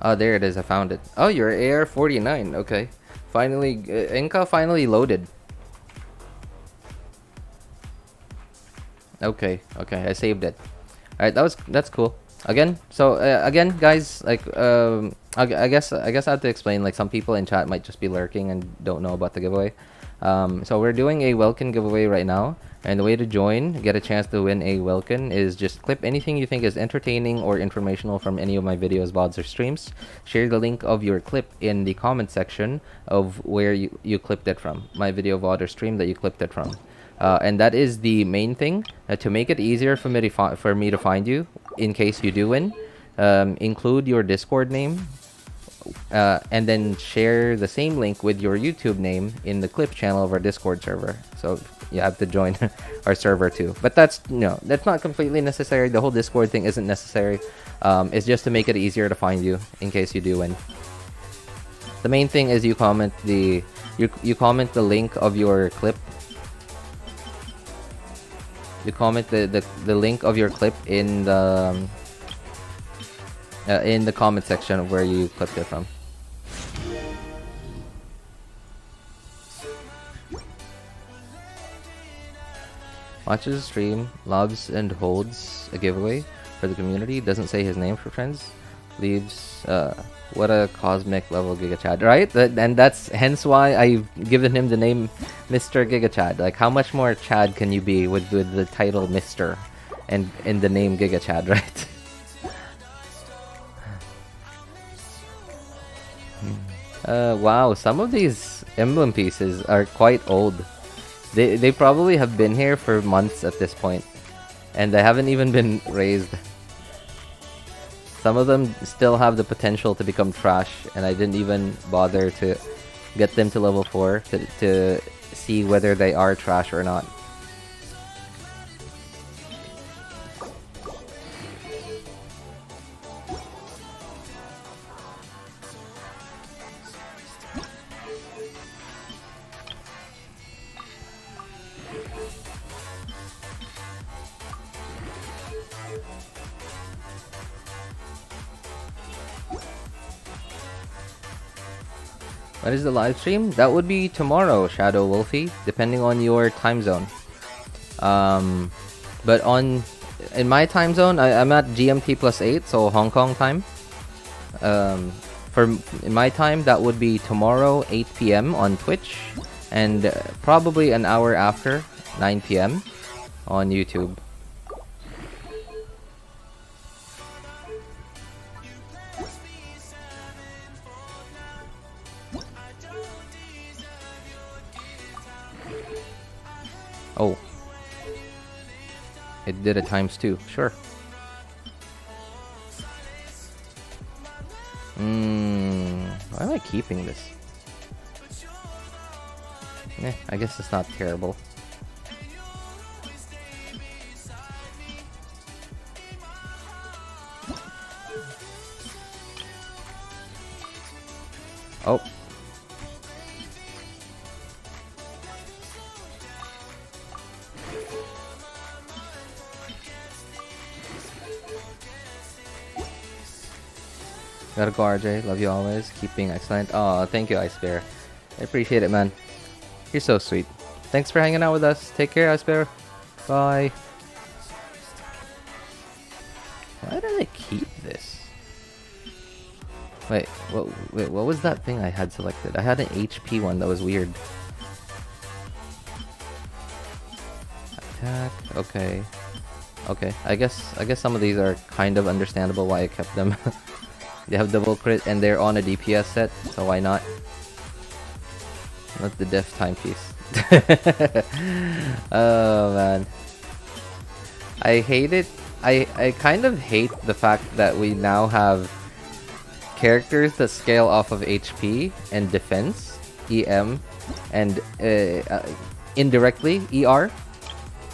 Oh, there it is. I found it. Oh, you're AR-49. Okay. Finally, Inca finally loaded. Okay, okay. I saved it. All right, that's cool. Again, so again, guys, like I guess I have to explain. Like some people in chat might just be lurking and don't know about the giveaway. So we're doing a Welkin giveaway right now, and the way to join, get a chance to win a Welkin, is just clip anything you think is entertaining or informational from any of my videos, VODs, or streams. Share the link of your clip in the comment section of where you clipped it from, my video, VOD, or stream that you clipped it from. And that is the main thing. To make it easier for me to find you, in case you do win, include your Discord name, and then share the same link with your YouTube name in the clip channel of our Discord server. So you have to join our server too. But that's not completely necessary. The whole Discord thing isn't necessary. It's just to make it easier to find you in case you do win. The main thing is you comment the link of your clip. You comment the link of your clip in the comment section of where you clipped it from. Watches the stream, loves and holds a giveaway for the community. Doesn't say his name for friends. Leaves what a cosmic level Giga Chad, right? And that's hence why I've given him the name Mr. Giga Chad. Like, how much more Chad can you be with the title Mr. and in the name Giga Chad, right? Wow, some of these emblem pieces are quite old. They probably have been here for months at this point, and they haven't even been raised. Some of them still have the potential to become trash, and I didn't even bother to get them to level 4 to see whether they are trash or not. When is the live stream? That would be tomorrow, Shadow Wolfie, depending on your time zone. But in my time zone, I'm at GMT +8, so Hong Kong time. In my time, that would be tomorrow, 8 PM on Twitch, and probably an hour after, 9 PM on YouTube. Oh. It did a ×2, sure. Why am I keeping this? I guess it's not terrible. Oh. Gotta go, RJ. Love you always. Keep being excellent. Oh, thank you, Ice Bear. I appreciate it, man. You're so sweet. Thanks for hanging out with us. Take care, Ice Bear. Bye. Why did I keep this? Wait, what was that thing I had selected? I had an HP one that was weird. Attack. Okay. Okay. I guess some of these are kind of understandable why I kept them. They have double crit and they're on a DPS set, so why not? Not the death timepiece. Oh man. I hate it. I kind of hate the fact that we now have characters that scale off of HP and defense, EM, and indirectly ER.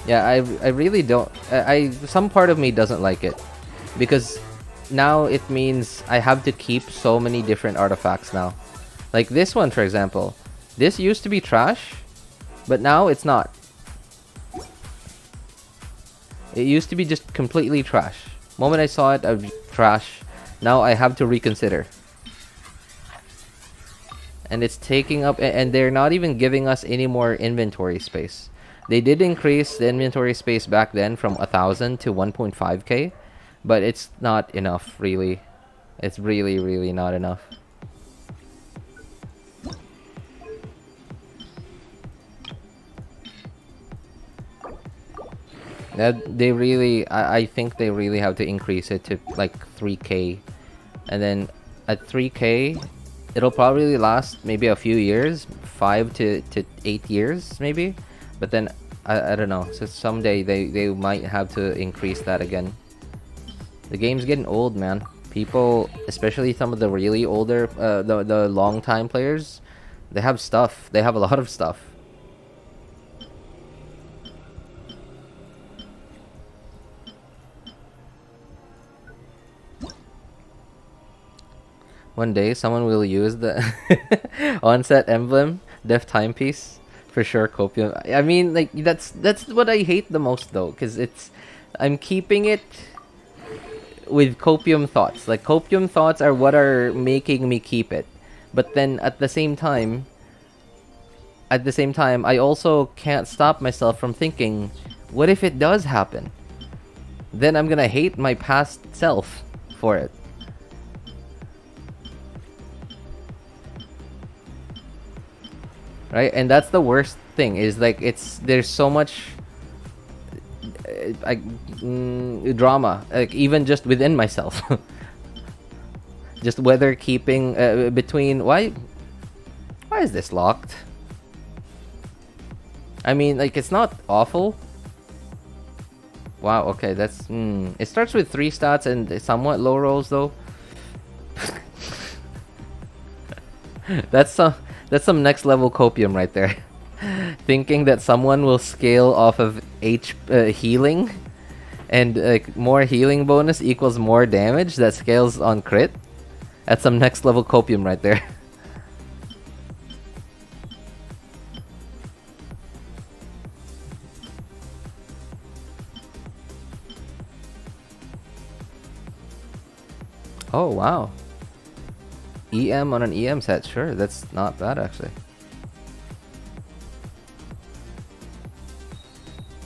Yeah, I really don't. Some part of me doesn't like it because now it means I have to keep so many different artifacts now. Like this one, for example. This used to be trash, but now it's not. It used to be just completely trash. Moment I saw it, I was trash. now I have to reconsider. And it's taking up, and they're not even giving us any more inventory space. They did increase the inventory space back then from 1,000 to 1.5k, but it's not enough, really. It's really, really not enough. They really, I think they really have to increase it to like 3k, and then at 3k, it'll probably last maybe a few years, 5 to 8 years maybe, but then I don't know. So someday they might have to increase that again. The game's getting old, man. People, especially some of the really older, the long time players, they have stuff. They have a lot of stuff. One day, someone will use the onset emblem, def timepiece, for sure. Copium. I mean, like that's what I hate the most, though, because I'm keeping it with copium thoughts. Like copium thoughts are what are making me keep it, but then at the same time, I also can't stop myself from thinking, what if it does happen? Then I'm gonna hate my past self for it. Right, and that's the worst thing, is like there's so much drama, like even just within myself. Just whether keeping between why is this locked? I mean, like, it's not awful. Wow, okay, that's it starts with 3 stats and somewhat low rolls, though. That's some next level copium right there. Thinking that someone will scale off of healing, and like more healing bonus equals more damage that scales on crit. That's some next level copium right there. Oh wow. EM on an EM set, sure, that's not bad actually.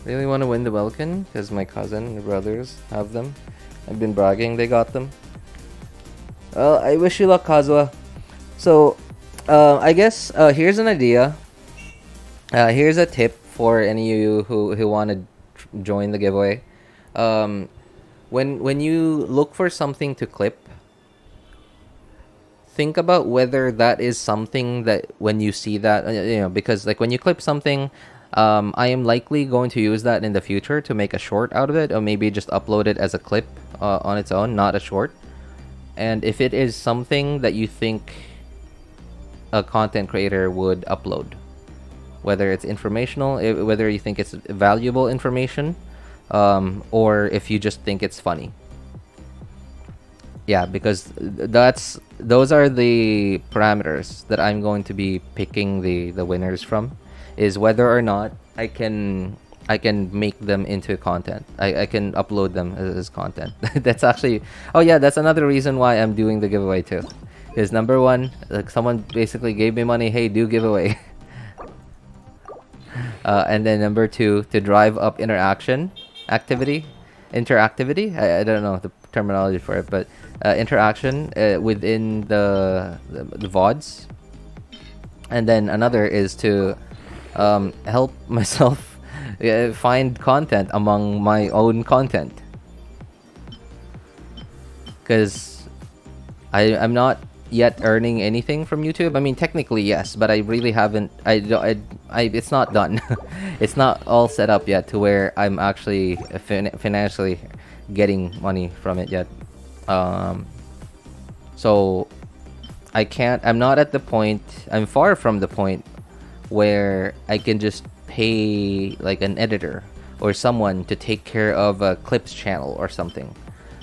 Really want to win the Welkin because my cousin and brothers have them. I've been bragging they got them. Well, I wish you luck, Kazuha. So, I guess here's an idea. Here's a tip for any of you who want to join the giveaway. When you look for something to clip, think about whether that is something that when you see that, because like when you clip something, I am likely going to use that in the future to make a short out of it, or maybe just upload it as a clip on its own, not a short. And if it is something that you think a content creator would upload, whether it's informational, whether you think it's valuable information, or if you just think it's funny. Yeah, because those are the parameters that I'm going to be picking the winners from, is whether or not I can make them into content. I can upload them as content. That's actually, oh yeah, that's another reason why I'm doing the giveaway too. Because number one, like someone basically gave me money, hey, do giveaway. And then number two, to drive up interactivity. I don't know the terminology for it, but interaction within the VODs. And then another is to help myself find content among my own content, because I'm not yet earning anything from YouTube. I mean, technically yes, but I really haven't. It's not done. It's not all set up yet to where I'm actually financially getting money from it yet. So I can't. I'm not at the point. I'm far from the point where I can just pay like an editor or someone to take care of a clips channel or something.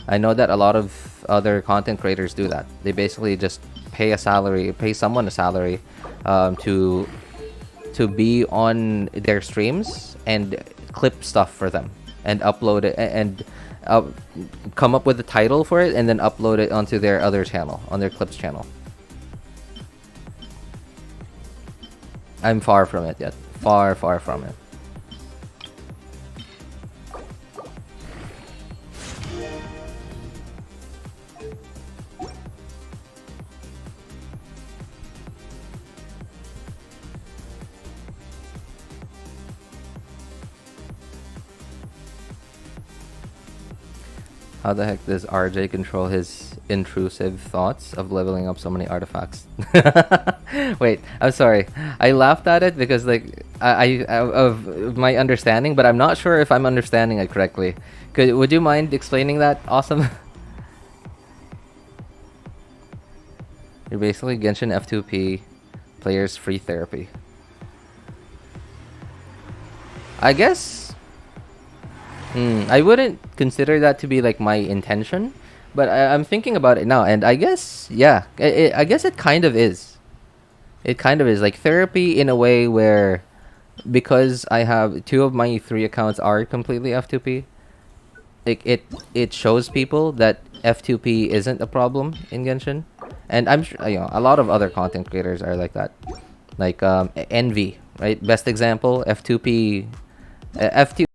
I know that a lot of other content creators do that. They basically just pay someone a salary to be on their streams and clip stuff for them and upload it. And come up with a title for it and then upload it onto their other channel, on their clips channel. I'm far from it yet. Far from it. How the heck does RJ control his intrusive thoughts of leveling up so many artifacts? Wait, I'm sorry. I laughed at it because like I of my understanding, but I'm not sure if I'm understanding it correctly. Would you mind explaining that? Awesome. You're basically Genshin F2P players free therapy. I guess I wouldn't consider that to be like my intention, but I'm thinking about it now, and I guess, yeah, I guess it kind of is. It kind of is like therapy in a way where, because I have 2 of my 3 accounts are completely F2P, like it shows people that F2P isn't a problem in Genshin, and I'm sure a lot of other content creators are like that, like Envy, right? Best example, F2P, F2.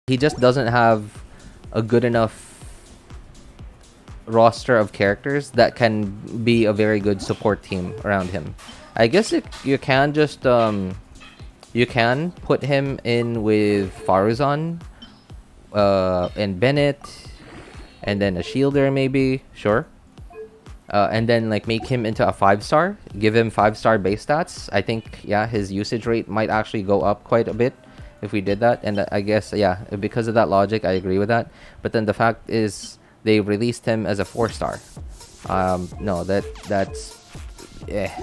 He just doesn't have a good enough roster of characters that can be a very good support team around him. I guess you can just you can put him in with Faruzan and Bennett, and then a shielder maybe, sure. And then like make him into a 5-star, give him 5-star base stats. I think, yeah, his usage rate might actually go up quite a bit if we did that. And I guess, yeah, because of that logic, I agree with that. But then the fact is they released him as a 4-star. No, that's yeah.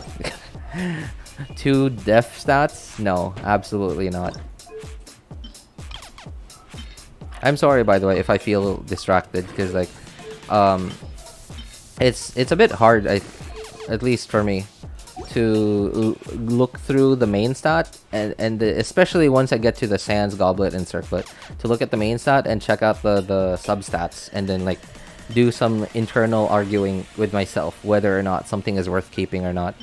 2 def stats? No, absolutely not. I'm sorry, by the way, if I feel distracted, because like, it's a bit hard, at least for me, to look through the main stat, and especially once I get to the Sands, Goblet, and Circlet, to look at the main stat and check out the substats, and then like do some internal arguing with myself whether or not something is worth keeping or not.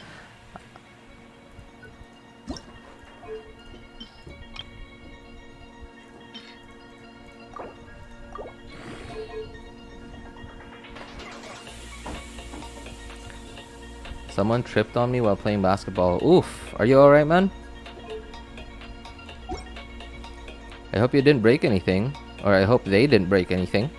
Someone tripped on me while playing basketball. Oof. Are you alright, man? I hope you didn't break anything. Or I hope they didn't break anything.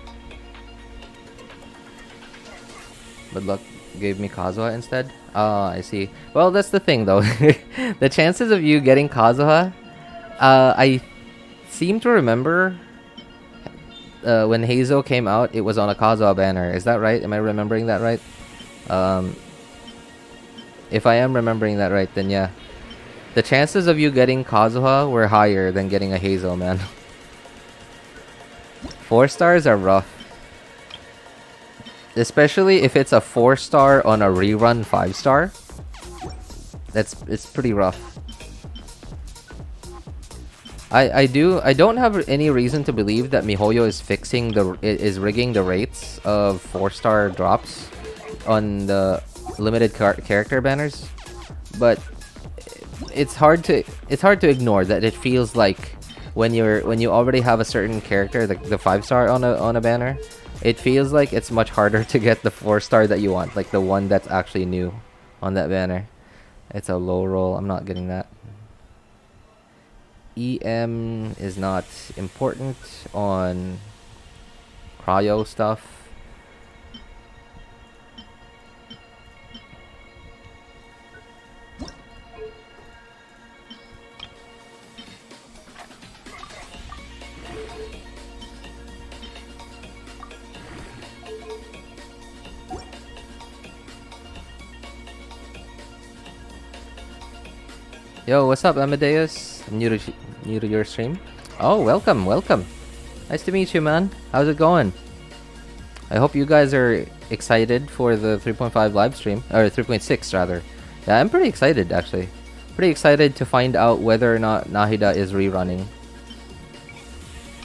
But luck gave me Kazuha instead. Ah, I see. Well, that's the thing, though. The chances of you getting Kazuha... I seem to remember... when Heizo came out, it was on a Kazuha banner. Is that right? Am I remembering that right? If I am remembering that right, then yeah. The chances of you getting Kazuha were higher than getting a Heizo, man. 4 stars are rough. Especially if it's a 4-star on a rerun 5-star. It's pretty rough. I don't have any reason to believe that MiHoYo is rigging the rates of 4-star drops on the limited character banners, but it's hard to ignore that it feels like when you already have a certain character, the 5-star on a banner, it feels like it's much harder to get the 4-star that you want, like the one that's actually new on that banner. It's a low roll. I'm not getting that. EM is not important on cryo stuff. Yo, what's up, Amadeus? I'm new to your stream. Oh, welcome. Nice to meet you, man. How's it going? I hope you guys are excited for the 3.5 live stream, or 3.6 rather. Yeah, I'm pretty excited actually. Pretty excited to find out whether or not Nahida is rerunning.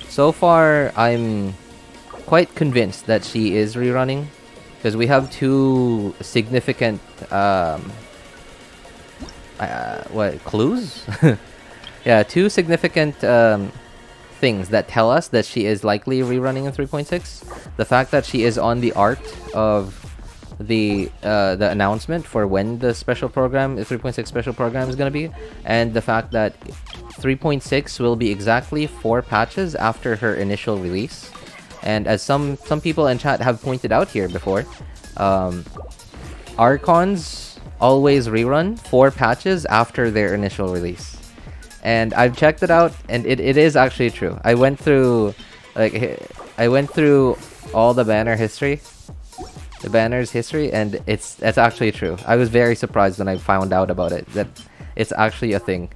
So far, I'm quite convinced that she is rerunning, because we have two significant clues? Yeah, two significant things that tell us that she is likely rerunning in 3.6. The fact that she is on the art of the announcement for when the special program, the 3.6 special program is going to be, and the fact that 3.6 will be exactly 4 patches after her initial release. And as some people in chat have pointed out here before, Archons always rerun 4 patches after their initial release. And I've checked it out, and it is actually true. I went through all the banners history, and it's actually true. I was very surprised when I found out about it, that it's actually a thing.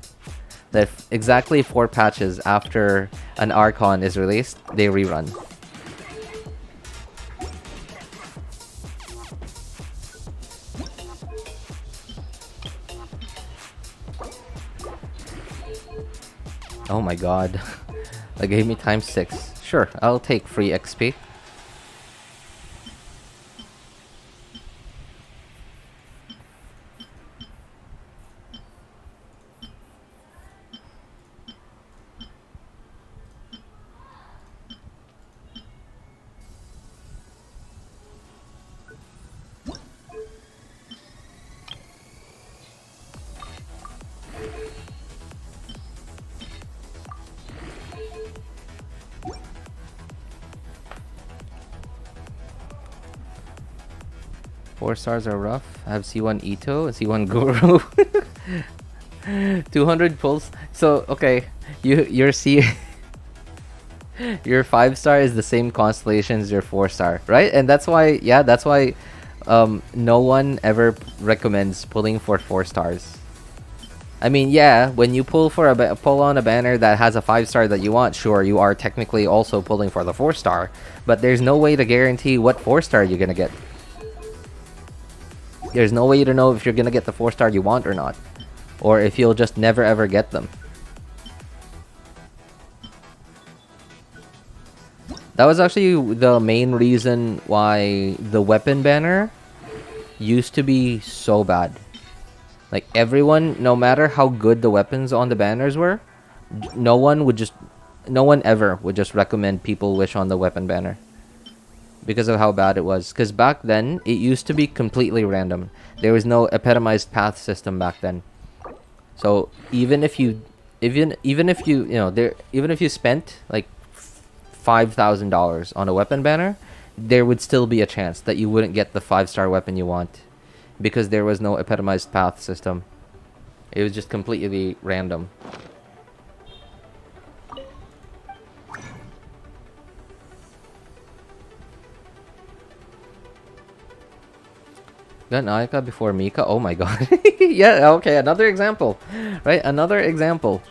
That exactly 4 patches after an Archon is released, they rerun. Oh my god. That gave me times 6. Sure, I'll take free XP. Four stars are rough. I have C1 Ito and C1 Guru. 200 pulse. So okay, your 5-star is the same constellation as your 4-star, right? And that's why, yeah, that's why no one ever recommends pulling for 4 stars. I mean, yeah, when you pull for pull on a banner that has a 5-star that you want, sure, you are technically also pulling for the 4-star, but there's no way to guarantee what 4-star you're gonna get. There's no way to know if you're gonna get the 4-star you want or not, or if you'll just never ever get them. That was actually the main reason why the weapon banner used to be so bad. Like, everyone, no matter how good the weapons on the banners were, no one ever would just recommend people wish on the weapon banner because of how bad it was. Because back then, it used to be completely random. There was no epitomized path system back then. So even if you spent like $5,000 on a weapon banner, there would still be a chance that you wouldn't get the 5-star weapon you want because there was no epitomized path system. It was just completely random. Got Ayaka before Mika? Oh my god. Yeah, okay, another example. Right, another example.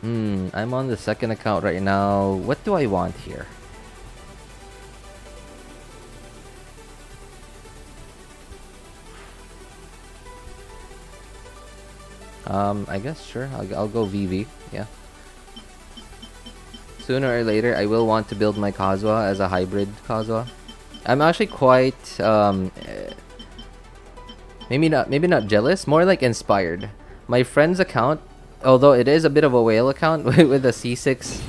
I'm on the second account right now. What do I want here? I guess sure. I'll go VV. Yeah. Sooner or later, I will want to build my Kazuha as a hybrid Kazuha. I'm actually quite maybe not jealous, more like inspired. My friend's account, although it is a bit of a whale account with a C6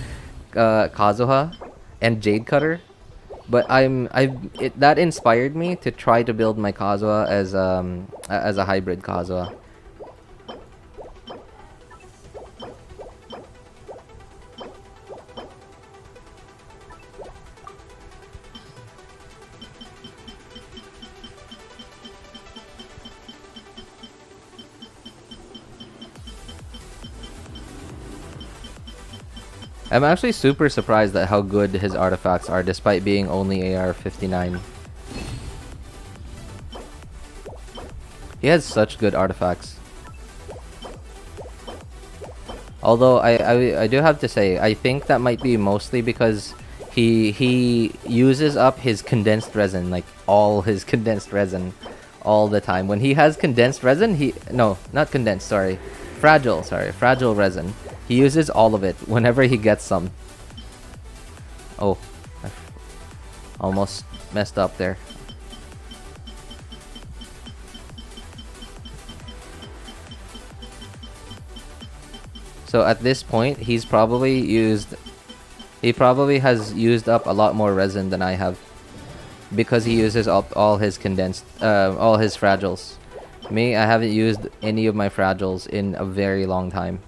Kazuha and Jade Cutter, but that inspired me to try to build my Kazuha as a hybrid Kazuha. I'm actually super surprised at how good his artifacts are despite being only AR-59. He has such good artifacts. Although I do have to say, I think that might be mostly because he uses up his condensed resin, like all his condensed resin all the time. When he has condensed resin, not condensed, sorry. Fragile resin. He uses all of it whenever he gets some. Oh, I almost messed up there. So at this point, he probably has used up a lot more resin than I have, because he uses up all his condensed, all his fragiles. Me, I haven't used any of my fragiles in a very long time.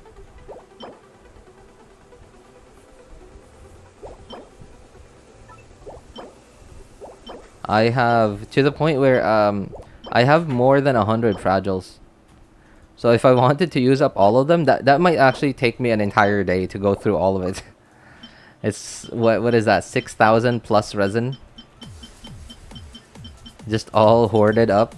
I have, to the point where I have more than 100 fragiles. So if I wanted to use up all of them, that might actually take me an entire day to go through all of it. It's what is that? 6,000 plus resin, just all hoarded up.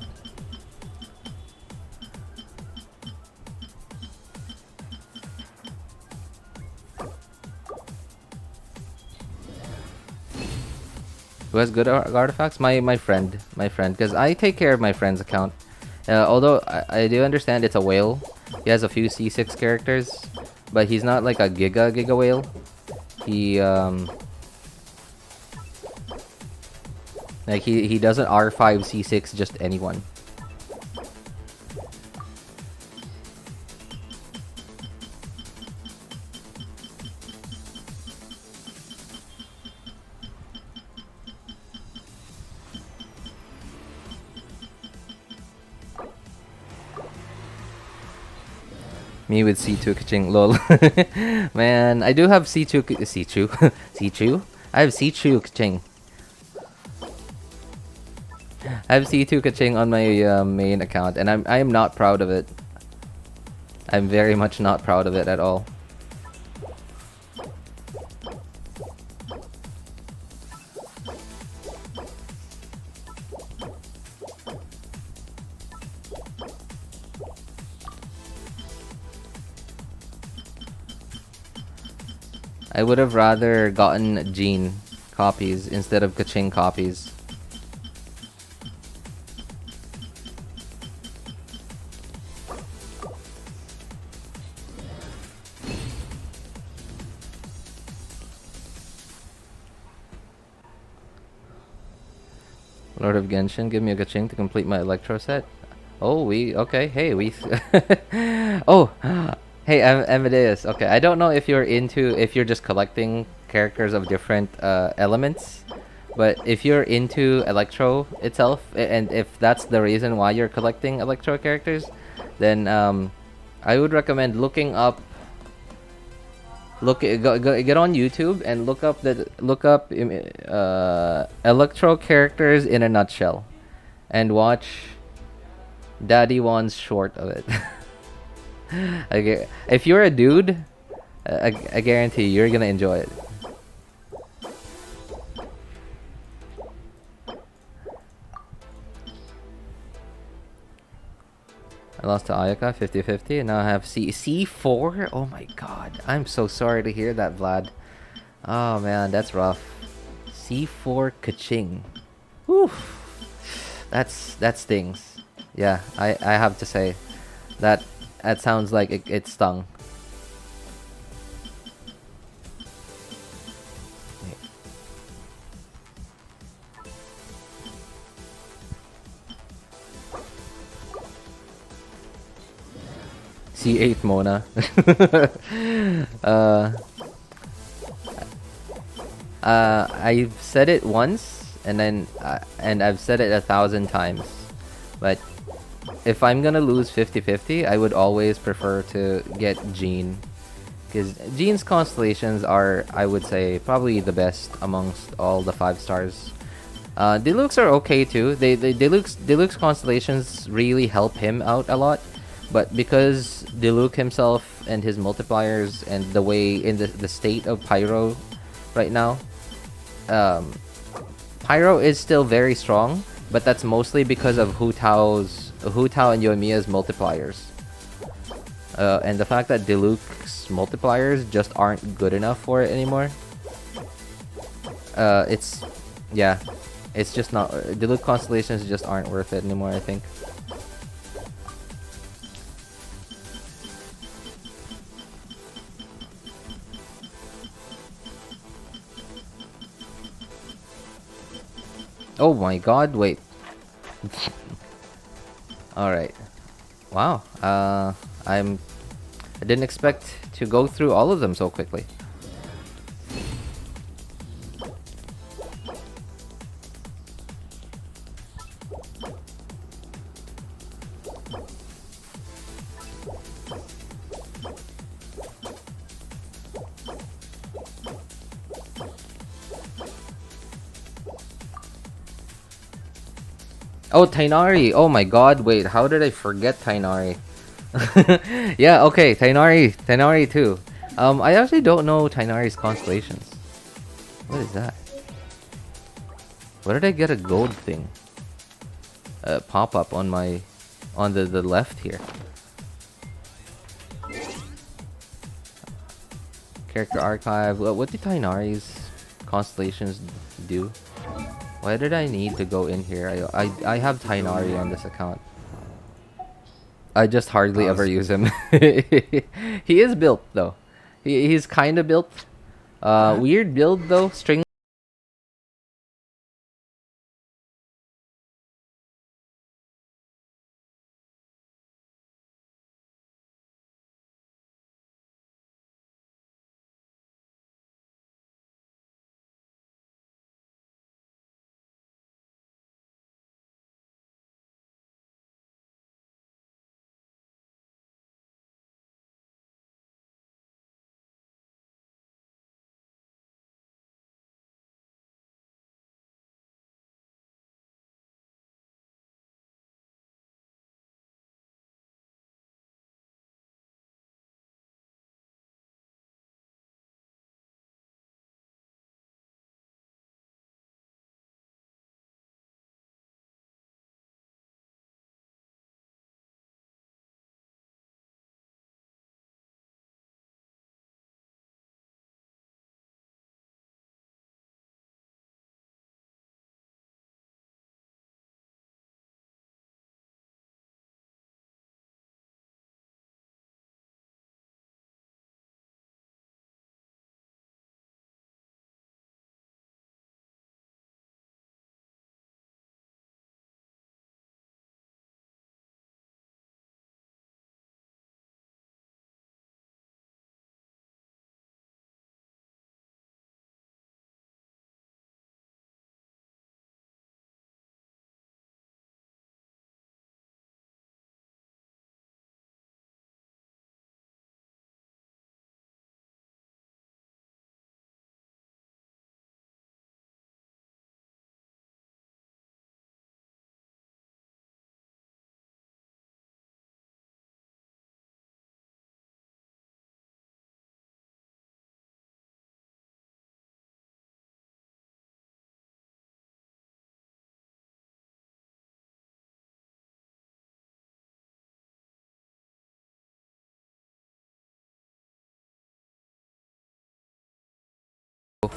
Who has good artifacts? My friend, because I take care of my friend's account. Although I do understand it's a whale. He has a few C6 characters, but he's not like a giga whale. He like he doesn't R5 C6 just anyone. Me with C2 Kaching, lol. Man, I do have C2 C2? I have C2 Kaching. I have C2 Kaching on my main account, and I am not proud of it. I'm very much not proud of it at all. I would have rather gotten Jean copies instead of Kaching copies. Lord of Genshin, give me a Kaching to complete my Electro set. Oh, okay. Hey, oh, hey, Amadeus. Okay, I don't know if you're just collecting characters of different elements, but if you're into Electro itself, and if that's the reason why you're collecting Electro characters, then I would recommend looking up. Get on YouTube and look up Electro characters in a nutshell, and watch Daddy Wan's short of it. If you're a dude, I guarantee you're gonna enjoy it. I lost to Ayaka 50-50 and now I have C4. Oh my god. I'm so sorry to hear that, Vlad. Oh man, that's rough. C4 Kaching. Whew. That stings. Yeah, I have to say that sounds like it stung. C8 Mona. I've said it once, and then and I've said it 1,000 times, but if I'm gonna lose 50-50, I would always prefer to get Jean, because Jean's constellations are, I would say, probably the best amongst all the 5 stars. Deluxe are okay too. Deluxe constellations really help him out a lot. But because Diluc himself and his multipliers and the way in the state of Pyro right now, Pyro is still very strong, but that's mostly because of Hu Tao and Yoimiya's multipliers. And the fact that Diluc's multipliers just aren't good enough for it anymore. It's just not. Diluc constellations just aren't worth it anymore, I think. Oh my god, wait. Alright. Wow. I didn't expect to go through all of them so quickly. Oh, Tainari! Oh my god, wait, how did I forget Tainari? Yeah, okay, Tainari too. I actually don't know Tainari's constellations. What is that? Where did I get a gold thing? Pop up on the left here. Character archive. What do Tainari's constellations do? Why did I need to go in here? I have Tainari on this account. I just hardly ever use him. He is built though. He's kind of built. Weird build though. String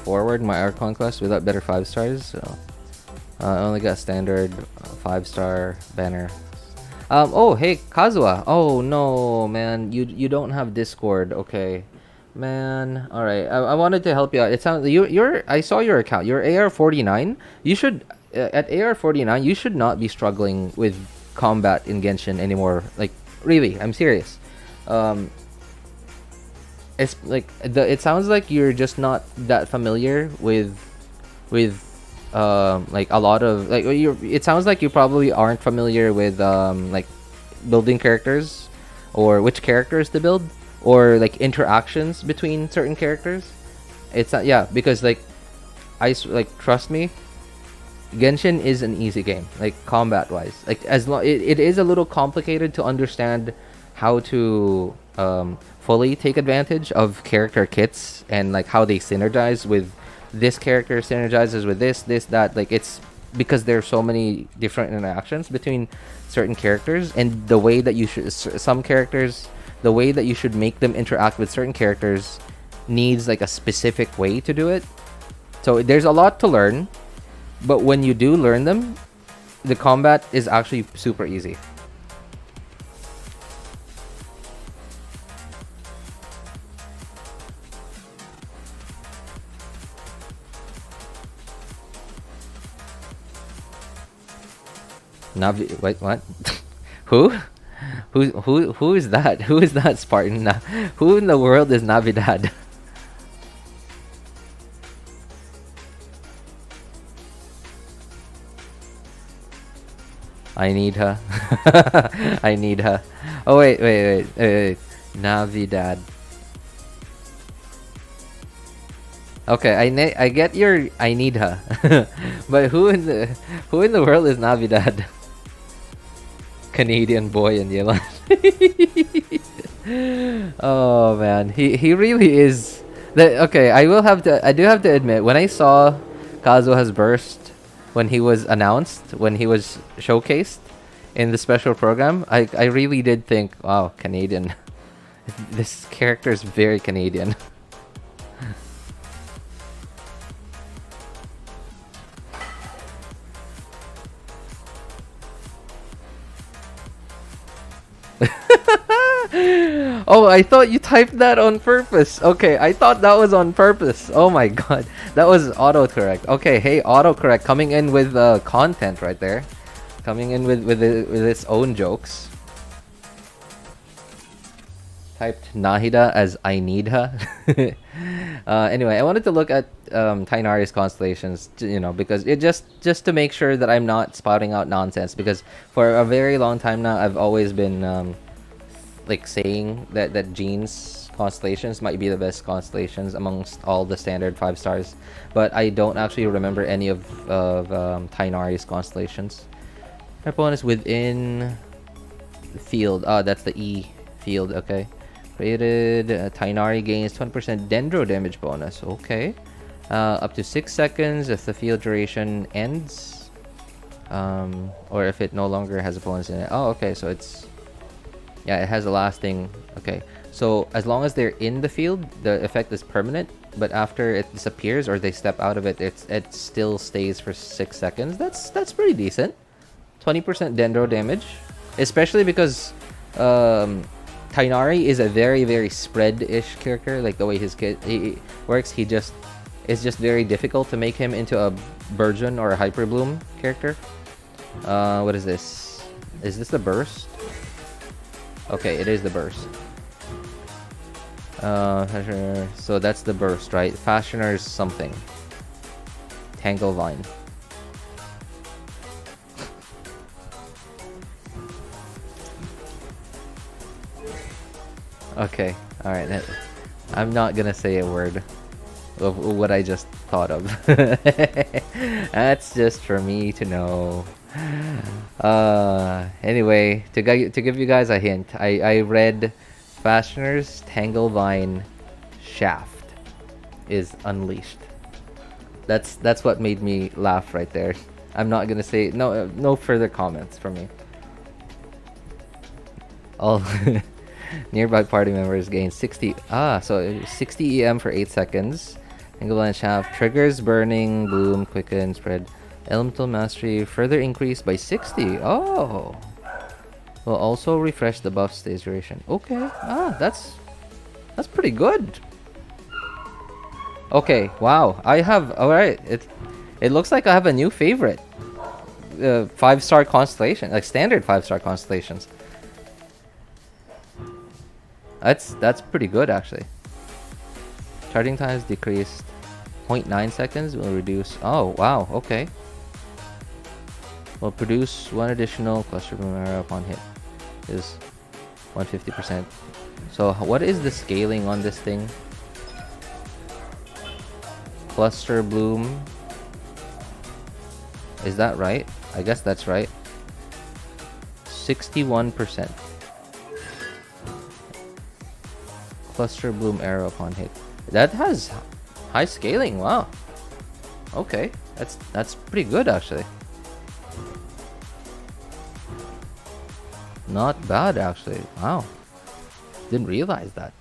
forward my Archon quest without better 5 stars. So I only got standard 5-star banner. Oh hey Kazuha. Oh no man, you don't have Discord. Okay, man. All right, I wanted to help you out. It sounds you're I saw your account. You're AR49. You should at AR49 you should not be struggling with combat in Genshin anymore. Like really, I'm serious. It's like it sounds like you're just not that familiar with like a lot of like it sounds like you probably aren't familiar with like building characters or which characters to build or like interactions between certain characters. It's not, yeah, because like like trust me, Genshin is an easy game, like combat wise. Like as long it is a little complicated to understand how to fully take advantage of character kits and like how they synergize with this character synergizes with this that. Like it's because there's so many different interactions between certain characters, and the way that you should some characters, the way that you should make them interact with certain characters needs like a specific way to do it. So there's a lot to learn, but when you do learn them, the combat is actually super easy. Navi, wait, what? Who? Who is that? Who is that Spartan? Who in the world is Navidad? I need her. I need her. Oh wait. Navidad. Okay, I get your I need her. But who in the world is Navidad? Canadian boy in Yelan. Oh man, he really is. Okay, I do have to admit, when I saw Kazuha's burst when he was announced, when he was showcased in the special program, I really did think, wow, Canadian. This character is very Canadian. Oh, I thought you typed that on purpose. Okay, I thought that was on purpose. Oh my god, that was autocorrect. Okay, hey, autocorrect coming in with content right there, coming in with its own jokes. Typed Nahida as I need her. Anyway, I wanted to look at Tainari's constellations, you know, because it just to make sure that I'm not spouting out nonsense. Because for a very long time now, I've always been like saying that Jean's constellations might be the best constellations amongst all the standard 5 stars, but I don't actually remember any of Tainari's constellations. My opponent is within the field. Oh, that's the E field. Okay. Created. Tainari gains 20% dendro damage bonus. Okay. Up to 6 seconds if the field duration ends, or if it no longer has opponents in it. Oh, okay. So it's, yeah, it has a lasting. Okay. So as long as they're in the field, the effect is permanent. But after it disappears or they step out of it, it still stays for 6 seconds. That's pretty decent. 20% dendro damage, especially because Tainari is a very spread-ish character. Like the way his kit he works, it's just very difficult to make him into a Burgeon or a Hyper Bloom character. What is this? Is this the burst? Okay, it is the burst. So that's the burst, right? Fashioner's something. Tanglevine. Okay, alright. I'm not gonna say a word of what I just thought of. That's just for me to know. Anyway, to give you guys a hint, I read Fashioner's Tanglevine Shaft is unleashed. That's what made me laugh right there. I'm not gonna say no further comments from me. All nearby party members gain 60 so 60 EM for 8 seconds. Angle and shaft triggers burning, bloom, quicken, spread. Elemental mastery further increased by 60. Oh. Will also refresh the buff stage duration. Okay. Ah, that's pretty good. Okay. Wow. I have. All right. It looks like I have a new favorite. 5-star constellation, like standard 5-star constellations. That's pretty good actually. Charging times decreased 0.9 seconds. Will reduce. Oh wow. Okay. Will produce one additional cluster boom arrow upon hit. Is 150%. So what is the scaling on this thing? Cluster bloom. Is that right? I guess that's right. 61%. Cluster bloom arrow upon hit. That has high scaling. Wow. Okay, that's pretty good actually. Not bad actually. Wow. Didn't realize that.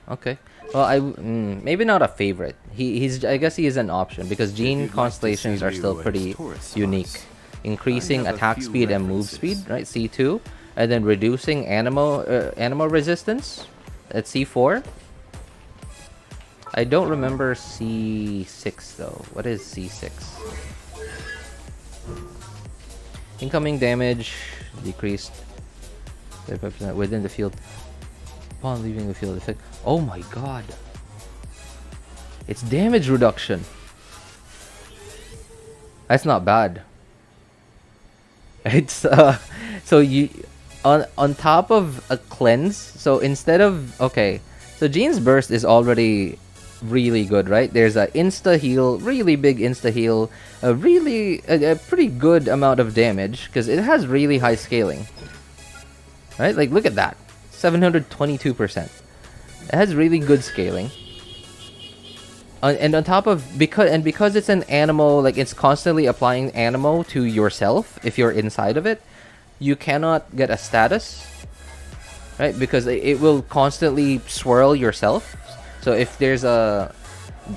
Okay. Well, maybe not a favorite. He's I guess he is an option because Gene constellations are still pretty unique. Increasing attack speed and move speed, right? C2, and then reducing animal resistance at C4. I don't remember C6 though. What is C6? Incoming damage decreased 35% within the field upon leaving the field effect. Oh my god. It's damage reduction. That's not bad. It's so you on top of a cleanse. So instead of okay, so Gene's burst is already really good, right? There's a insta heal, really big insta heal, a pretty good amount of damage because it has really high scaling, right? Like look at that, 722%. It has really good scaling. And on top of because it's an animal, like it's constantly applying animal to yourself. If you're inside of it, you cannot get a status, right? Because it will constantly swirl yourself. So if there's a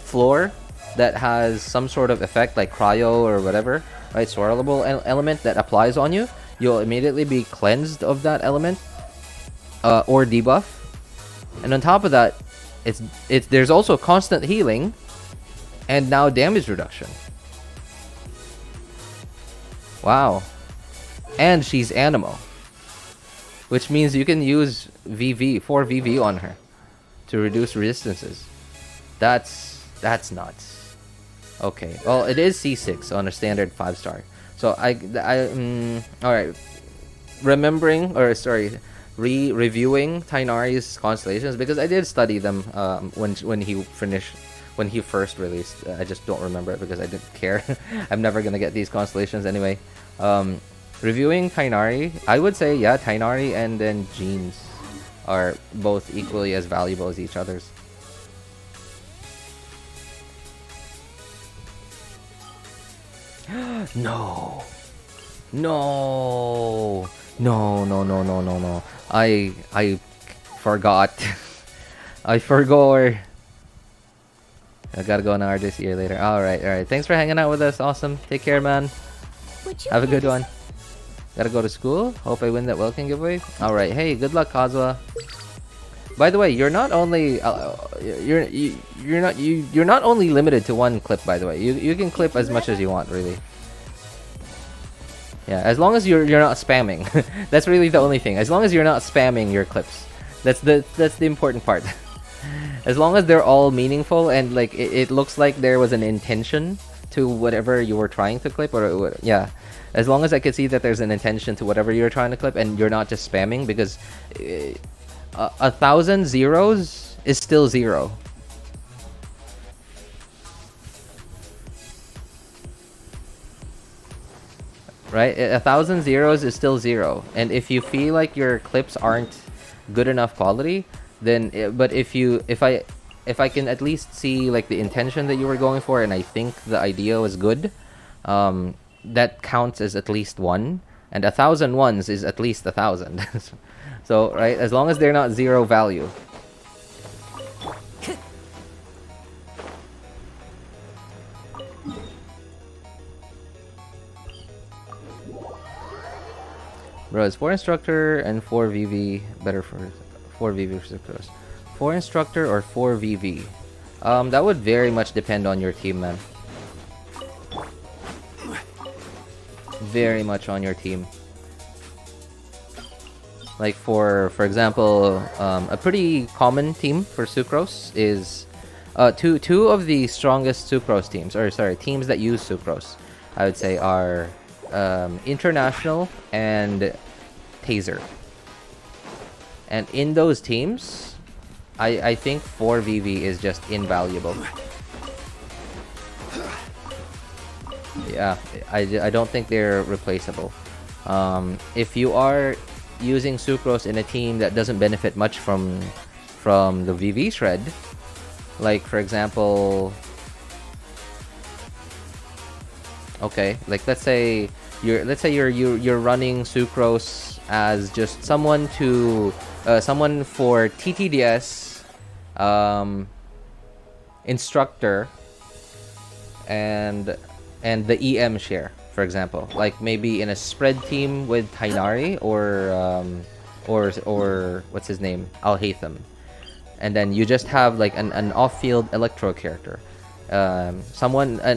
floor that has some sort of effect like cryo or whatever, right, swirlable element that applies on you, you'll immediately be cleansed of that element or debuff. And on top of that, there's also constant healing and now damage reduction. Wow. And she's Animo, which means you can use 4 VV on her to reduce resistances. That's nuts. Okay. Well, it is C6 on a standard 5-star. So all right. Reviewing Tighnari's constellations because I did study them when he first released. I just don't remember it because I didn't care. I'm never gonna get these constellations anyway. Reviewing Tighnari, I would say yeah, Tighnari and then Genes are both equally as valuable as each other's. No. I forgot. I forgot. I gotta go on R this year later. Alright. Thanks for hanging out with us. Awesome. Take care, man. Have a good one. Gotta go to school. Hope I win that Welkin giveaway. Alright. Hey, good luck, Kazwa. By the way, you're not only you're not only limited to one clip. By the way, you can clip as much as you want, really. Yeah, as long as you're not spamming. That's really the only thing. As long as you're not spamming your clips, that's the important part. As long as they're all meaningful and like it looks like there was an intention to whatever you were trying to clip, or yeah. As long as I can see that there's an intention to whatever you're trying to clip and you're not just spamming, because 1,000 zeros is still 0. Right? 1,000 zeros is still 0. And if you feel like your clips aren't good enough quality, then but if I can at least see like the intention that you were going for, and I think the idea was good, that counts as at least 1, and 1,000 ones is at least 1,000. So right, as long as they're not 0 value. Bro, is 4 instructor and 4 VV better for 4 VV for sucrose? 4 instructor or 4 VV? That would very much depend on your team, man. Very much on your team. Like for example, a pretty common team for sucrose is two of the strongest sucrose teams, or sorry, teams that use sucrose, I would say, are International and Taser. And in those teams, I think 4VV is just invaluable. Yeah, I don't think they're replaceable. If you are using sucrose in a team that doesn't benefit much from the VV shred, like for example, okay, like let's say you're running sucrose as just someone for TTDS, instructor, and the EM share, for example, like maybe in a spread team with Tainari or what's his name, Al Haytham, and then you just have like an off-field electro character, an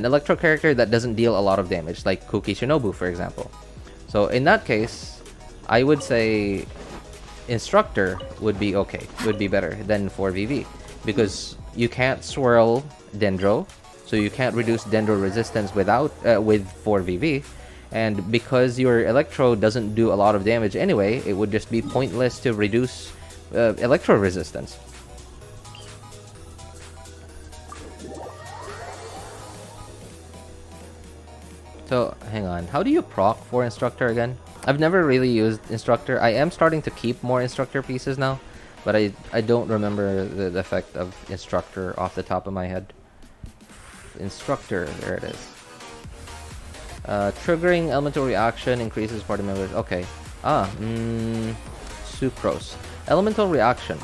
electro character that doesn't deal a lot of damage, like Kuki Shinobu, for example. So in that case, I would say instructor would be okay, would be better than 4VV, because you can't swirl Dendro, so you can't reduce Dendro resistance with 4VV, and because your Electro doesn't do a lot of damage anyway, it would just be pointless to reduce Electro resistance. So, hang on, how do you proc for Instructor again? I've never really used Instructor. I am starting to keep more Instructor pieces now, but I don't remember the effect of Instructor off the top of my head. Instructor, there it is. Triggering elemental reaction increases party members. Okay. Sucrose. Elemental reaction.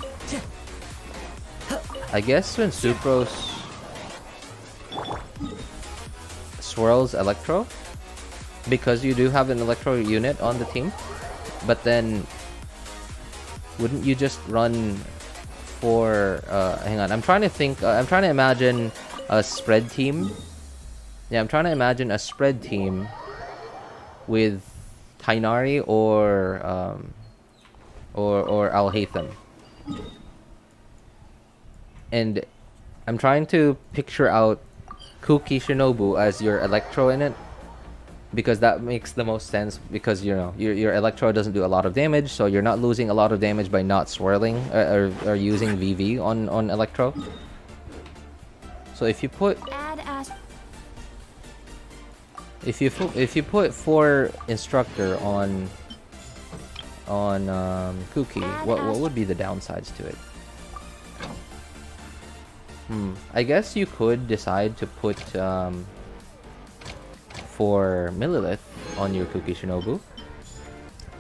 I guess when Sucrose swirls Electro, because you do have an Electro unit on the team, but then wouldn't you just run for hang on, I'm trying to think, I'm trying to imagine a spread team. Yeah, I'm trying to imagine a spread team with Tainari or Al Haytham. And I'm trying to picture out Kuki Shinobu as your Electro in it, because that makes the most sense, because you know your Electro doesn't do a lot of damage, so you're not losing a lot of damage by not swirling or using VV on Electro. So if you put if you put 4 Instructor on Kuki, what would be the downsides to it? I guess you could decide to put 4 Millilith on your Kuki Shinobu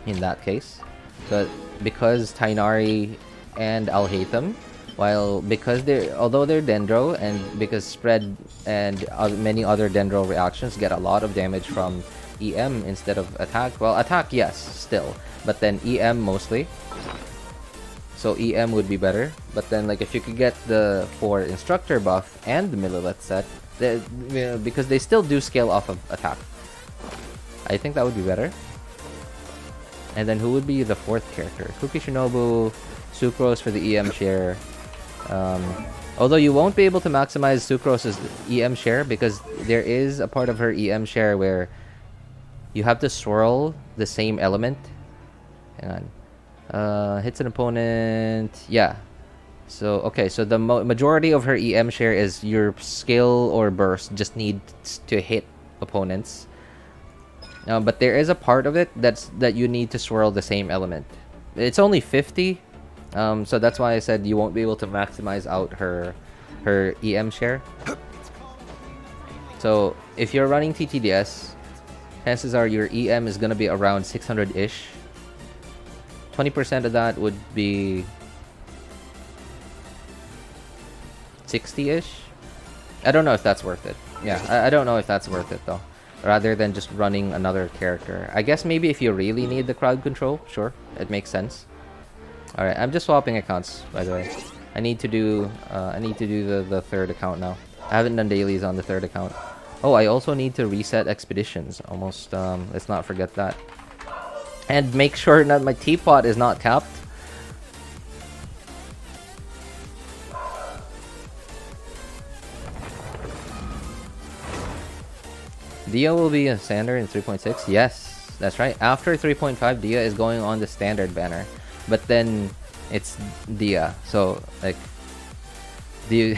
in that case, but because Tainari and Al Haytham, although they're Dendro, and because spread and many other Dendro reactions get a lot of damage from EM instead of attack. Well, attack, yes, still, but then EM mostly. So EM would be better. But then, like, if you could get the 4 Instructor buff and the Millilith set, because they still do scale off of attack, I think that would be better. And then who would be the 4th character? Kuki Shinobu, Sucrose for the EM share. Although you won't be able to maximize Sucrose's EM share, because there is a part of her EM share where you have to swirl the same element. Hang on. Hits an opponent. Yeah. So, okay, so the majority of her EM share is your skill or burst just needs to hit opponents. But there is a part of it that you need to swirl the same element. It's only 50. So that's why I said you won't be able to maximize out her EM share. So if you're running TTDS, chances are your EM is gonna be around 600-ish. 20% of that would be 60-ish. I don't know if that's worth it. Yeah, I don't know if that's worth it though. rather than just running another character. I guess maybe if you really need the crowd control, sure, it makes sense. All right, I'm just swapping accounts, by the way. I need to do the third account now. I haven't done dailies on the third account. Oh, I also need to reset expeditions. Almost, let's not forget that. And make sure that my teapot is not capped. Dehya will be a standard in 3.6. Yes, that's right. After 3.5, Dehya is going on the standard banner. But then it's Dehya. So, like, do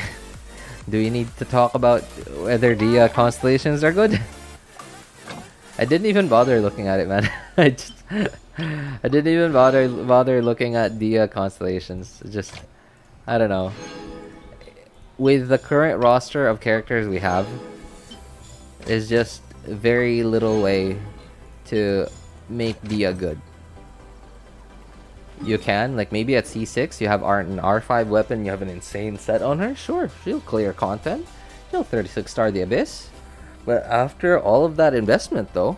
we need to talk about whether Dehya constellations are good? I didn't even bother looking at it, man. I didn't even bother looking at Dehya constellations. Just, I don't know. With the current roster of characters we have, is just very little way to make Dehya good. You can, like, maybe at C6 you have an R5 weapon, you have an insane set on her, sure, she'll clear content, she'll 36 star the Abyss. But after all of that investment though,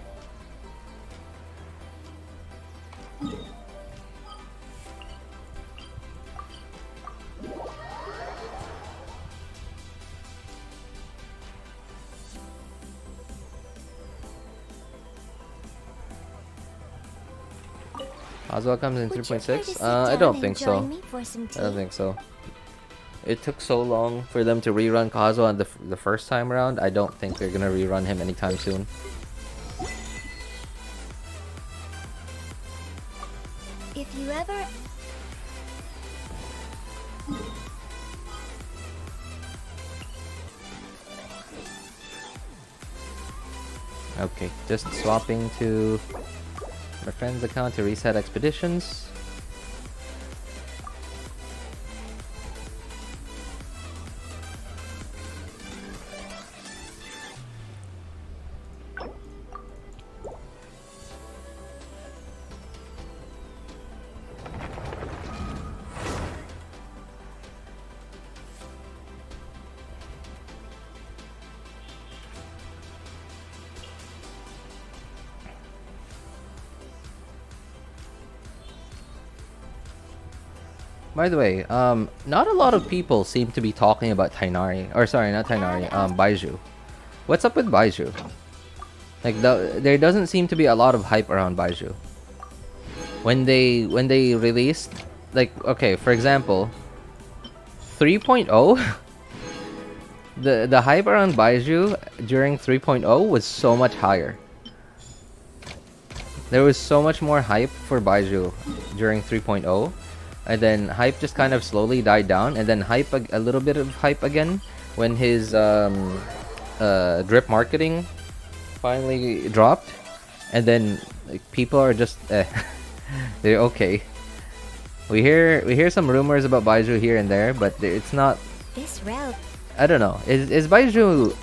Kazuha comes in 3.6? I don't think so. I don't think so. It took so long for them to rerun Kazuha the first time around. I don't think they're gonna rerun him anytime soon. If you ever... Okay, just swapping to my friend's account to reset expeditions. By the way, not a lot of people seem to be talking about Tainari. Or sorry, not Tainari, BAIZHU. What's up with BAIZHU? Like, there doesn't seem to be a lot of hype around BAIZHU. When they released, like, okay, for example, 3.0, the hype around BAIZHU during 3.0 was so much higher. There was so much more hype for BAIZHU during 3.0. And then hype just kind of slowly died down, and then hype a little bit of hype again when his drip marketing finally dropped, and then like, people are just they're okay. We hear some rumors about BAIZHU here and there, but it's not. This route. I don't know. Is BAIZHU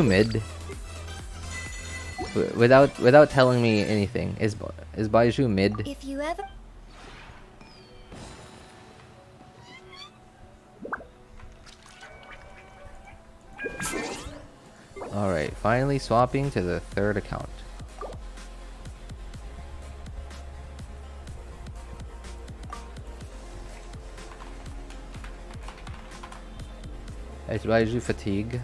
mid? Without telling me anything, is BAIZHU mid? If you ever... Alright, finally swapping to the third account. Is BAIZHU fatigue?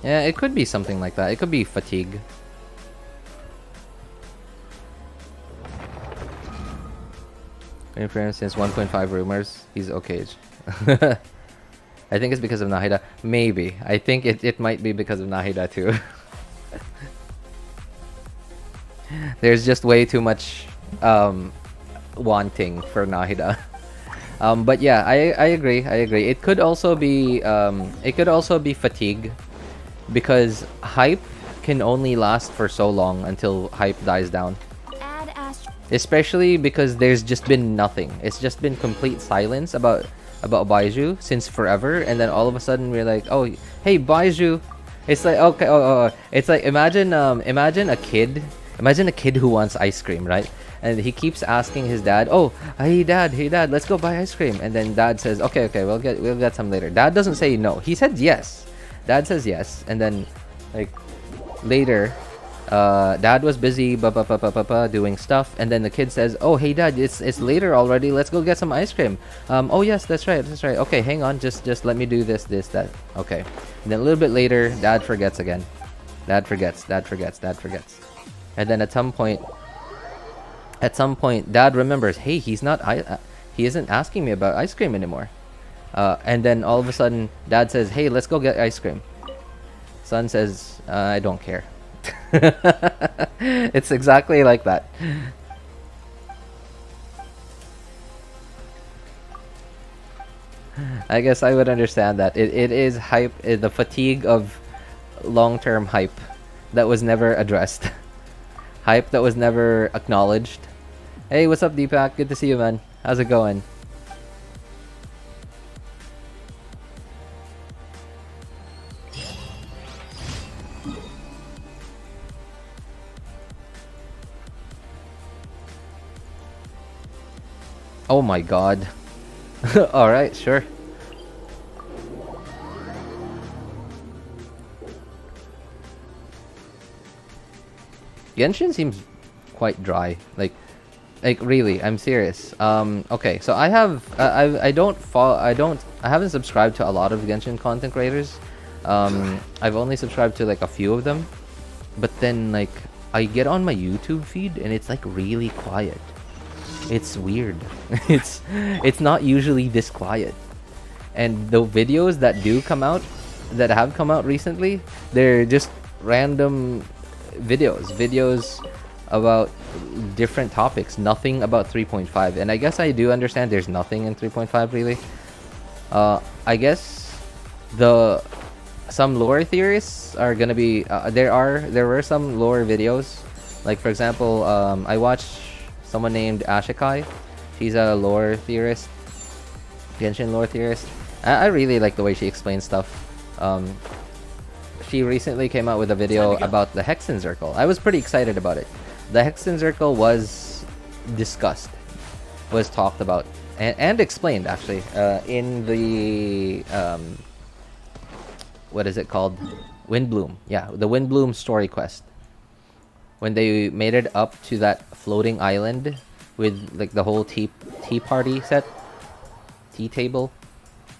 Yeah, it could be something like that. It could be fatigue. For instance, 1.5 rumors. He's okay. I think it's because of Nahida. Maybe. I think it might be because of Nahida too. There's just way too much wanting for Nahida. But yeah, I agree. It could also be fatigue, because hype can only last for so long until hype dies down. Especially because there's just been nothing. It's just been complete silence about BAIZHU since forever, and then all of a sudden we're like, oh, hey, BAIZHU. It's like, okay, it's like imagine a kid who wants ice cream, right? And he keeps asking his dad, oh, hey dad, let's go buy ice cream. And then dad says, okay, we'll get some later. Dad doesn't say no. He said yes. Dad says yes, and then like later, Dad was busy doing stuff, and then the kid says, "Oh, hey Dad, it's later already. Let's go get some ice cream." Oh yes, that's right. Okay, hang on, just let me do this, that. Okay. And then a little bit later, Dad forgets again. Dad forgets. And then at some point, Dad remembers, hey, he isn't asking me about ice cream anymore. And then all of a sudden, Dad says, hey, let's go get ice cream. Son says, I don't care. It's exactly like that. I guess I would understand that. It is hype, the fatigue of long-term hype that was never addressed. Hype that was never acknowledged. Hey, what's up, Deepak? Good to see you, man. How's it going? Oh my god. Alright, sure. Genshin seems quite dry. Like really, I'm serious. Okay, so I haven't subscribed to a lot of Genshin content creators. I've only subscribed to like a few of them. But then like I get on my YouTube feed and it's like really quiet. It's weird. It's not usually this quiet. And the videos that have come out recently, they're just random videos about different topics, nothing about 3.5. And I guess I do understand there's nothing in 3.5 really. I guess some lore theorists are gonna be there were some lore videos, like for example, I watched someone named Ashikai. She's a lore theorist, Genshin lore theorist. I really like the way she explains stuff. She recently came out with a video about the Hexen Circle. I was pretty excited about it. The Hexen Circle was discussed, was talked about, and explained actually in the what is it called? Windblume. Yeah, the Windblume story quest. When they made it up to that floating island with like the whole tea party set, tea table,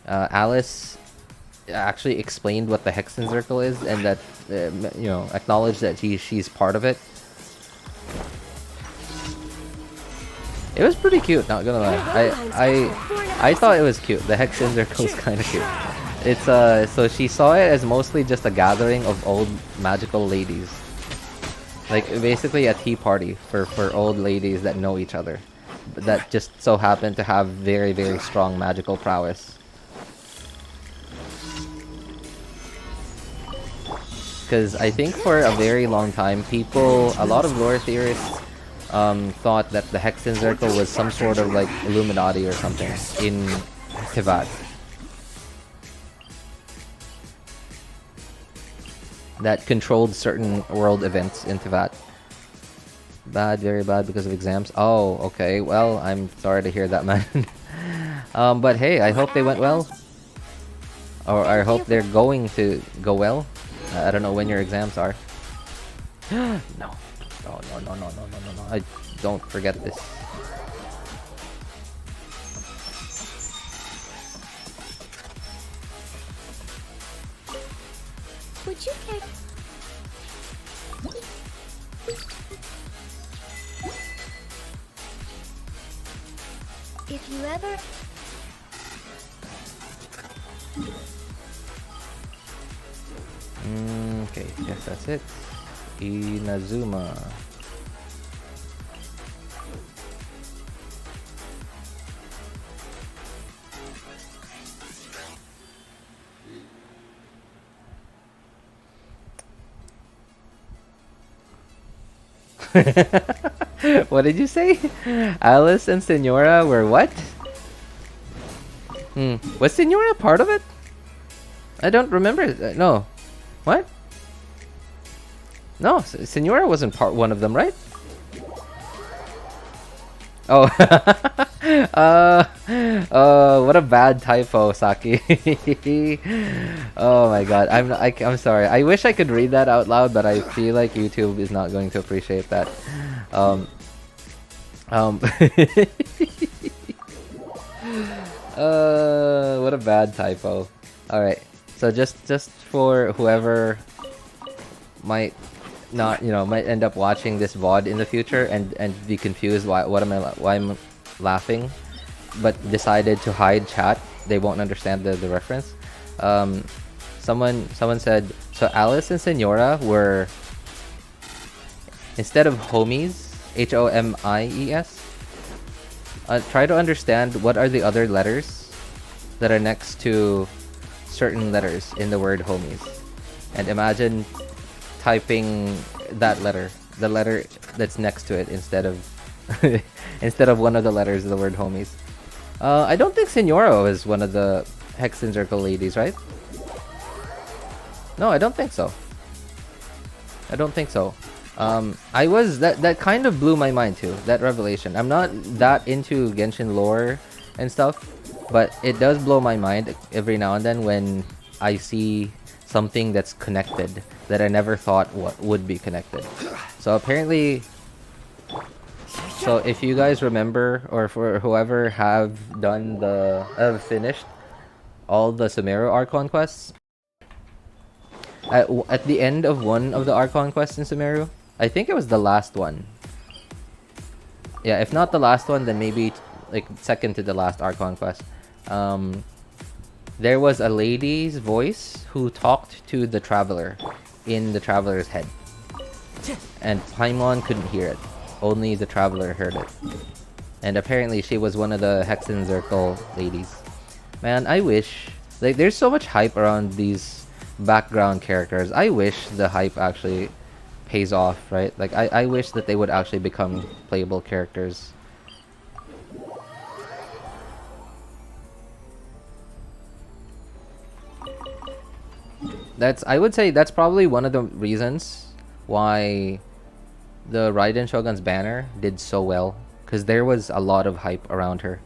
Alice actually explained what the Hexen Circle is, and that acknowledged that she's part of it. It was pretty cute, not gonna lie. I thought it was cute. The Hexen Circle is kind of cute. It's so she saw it as mostly just a gathering of old magical ladies. Like basically a tea party for old ladies that know each other, that just so happen to have very, very strong magical prowess. Because I think for a very long time, a lot of lore theorists thought that the Hexen Circle was some sort of like Illuminati or something in Teyvat. That controlled certain world events in Teyvat. Bad, very bad because of exams. Oh, okay. Well, I'm sorry to hear that, man. But hey, I hope they went well. Or I hope they're going to go well. I don't know when your exams are. No. I don't forget this. Would you care? If you ever... Okay, yes, that's it. Inazuma. What did you say? Alice and Senora were what? Was Senora part of it? I don't remember. No. What? No, Senora wasn't one of them, right? Oh. What a bad typo, Saki. Oh my god, I'm sorry. I wish I could read that out loud, but I feel like YouTube is not going to appreciate that. What a bad typo. All right, so just for whoever might not, might end up watching this VOD in the future and be confused why I'm laughing, but decided to hide chat. They won't understand the reference. Someone said, so Alice and Senora were, instead of homies, Homies. Try to understand what are the other letters that are next to certain letters in the word homies, and imagine typing that letter, the letter that's next to it, instead of instead of one of the letters of the word homies. I don't think Senora is one of the Hex and Circle ladies, right? No, I don't think so. I don't think so. I was that kind of blew my mind too, that revelation. I'm not that into Genshin lore and stuff, but it does blow my mind every now and then when I see something that's connected that I never thought would be connected. So apparently, so if you guys remember, or for whoever have done finished all the Sumeru Archon quests, at the end of one of the Archon quests in Sumeru, I think it was the last one. Yeah, if not the last one, then maybe like second to the last Archon quest. There was a lady's voice who talked to the traveler in the traveler's head, and Paimon couldn't hear it. Only the traveler heard it. And apparently she was one of the Hex and Circle ladies. Man, I wish, like, there's so much hype around these background characters. I wish the hype actually pays off, right? Like, I wish that they would actually become playable characters. I would say that's probably one of the reasons why the Raiden Shogun's banner did so well, because there was a lot of hype around her.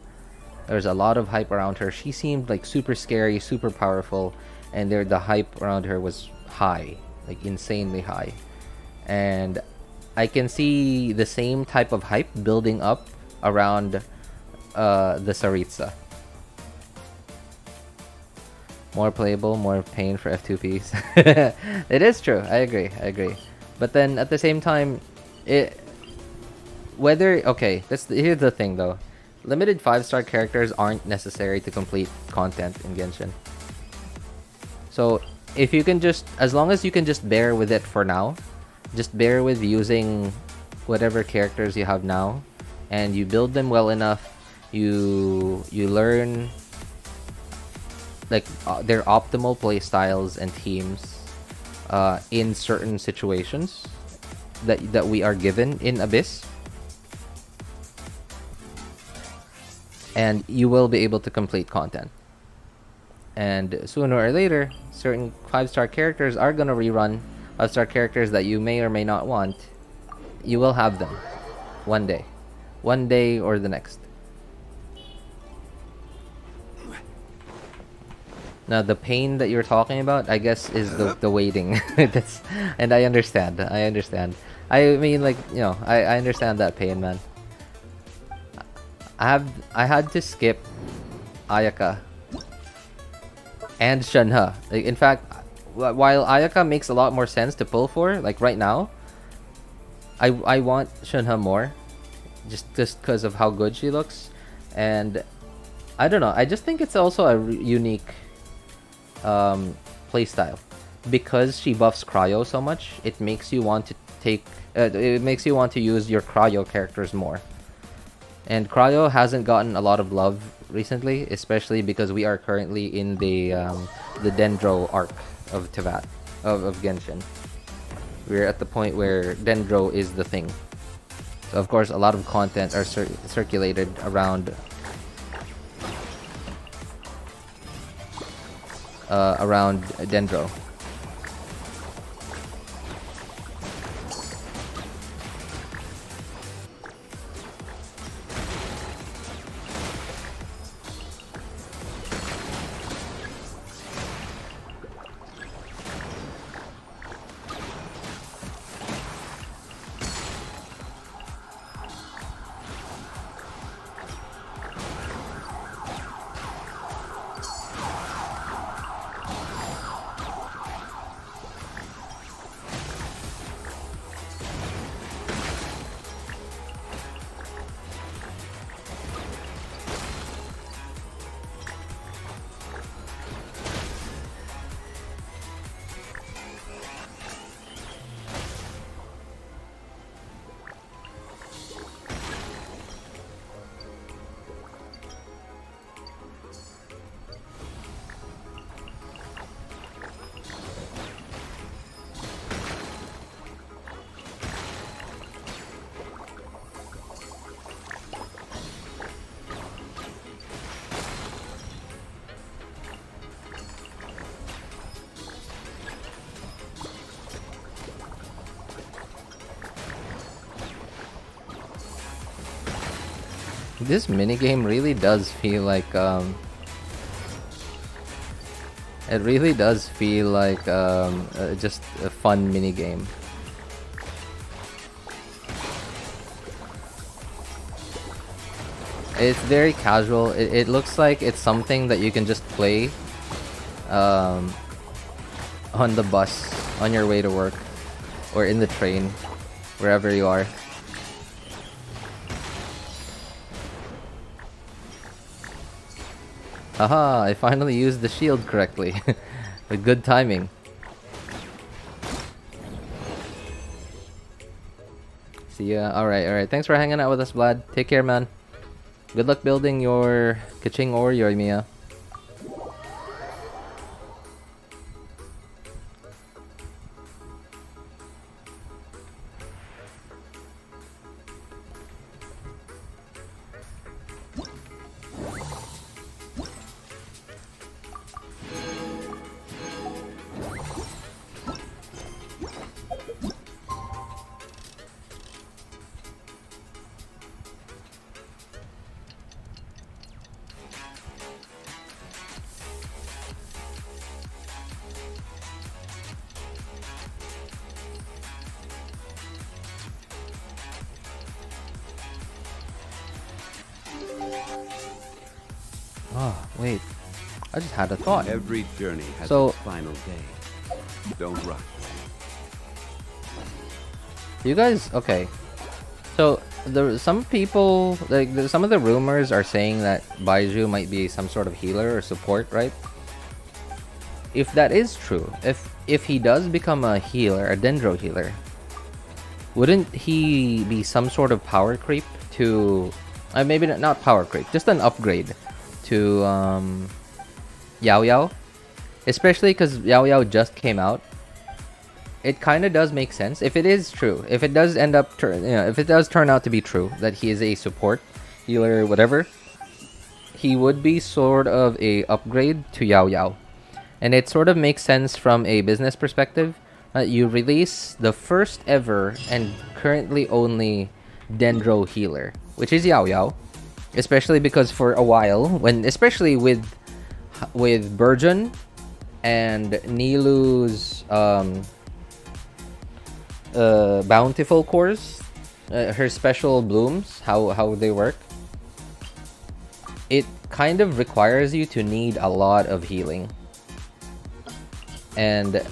There's a lot of hype around her. She seemed like super scary, super powerful, and the hype around her was high, like insanely high. And I can see the same type of hype building up around the Saritsa. More playable, more pain for F2Ps. It is true. I agree. But then at the same time, here's the thing though. Limited 5-star characters aren't necessary to complete content in Genshin. So if you can as long as you can just bear with it for now, just bear with using whatever characters you have now, and you build them well enough, you learn like their optimal play styles and teams in certain situations that we are given in Abyss, and you will be able to complete content. And sooner or later, certain 5-star characters are gonna rerun. 5-star characters that you may or may not want, you will have them one day or the next. Now the pain that you're talking about, I guess, is the waiting. And I understand. I mean, like, I understand that pain, man. I had to skip Ayaka and Shenhe. Like, in fact, while Ayaka makes a lot more sense to pull for, like right now, I want Shenhe more, just because of how good she looks, and I don't know. I just think it's also a unique playstyle, because she buffs cryo so much. It makes you want to use your cryo characters more, and cryo hasn't gotten a lot of love recently, especially because we are currently in the Dendro arc of Tevat of Genshin. We're at the point where Dendro is the thing, so of course a lot of content are circulated around Dendro. This minigame really does feel like it really does feel like just a fun minigame. It's very casual. It looks like it's something that you can just play on the bus on your way to work or in the train, wherever you are. Haha, I finally used the shield correctly. With good timing. See ya. Alright. Thanks for hanging out with us, Vlad. Take care, man. Good luck building your Kaching or your Mia. Oh, wait. I just had a thought. Every journey has So- its final day. Don't rush. You guys, okay. So some people, like some of the rumors are saying that BAIZHU might be some sort of healer or support, right? If that is true, if he does become a healer, a dendro healer, wouldn't he be some sort of power creep to, maybe not power creep, just an upgrade to Yao Yao? Especially because Yao Yao just came out. It kind of does make sense if it is true. If it does end up, if it does turn out to be true that he is a support healer, whatever, he would be sort of a upgrade to Yao Yao, and it sort of makes sense from a business perspective. You release the first ever and currently only dendro healer, which is Yao Yao, especially because for a while, especially with Burgeon and Nilu's bountiful cores, her special blooms, how they work, it kind of requires you to need a lot of healing. And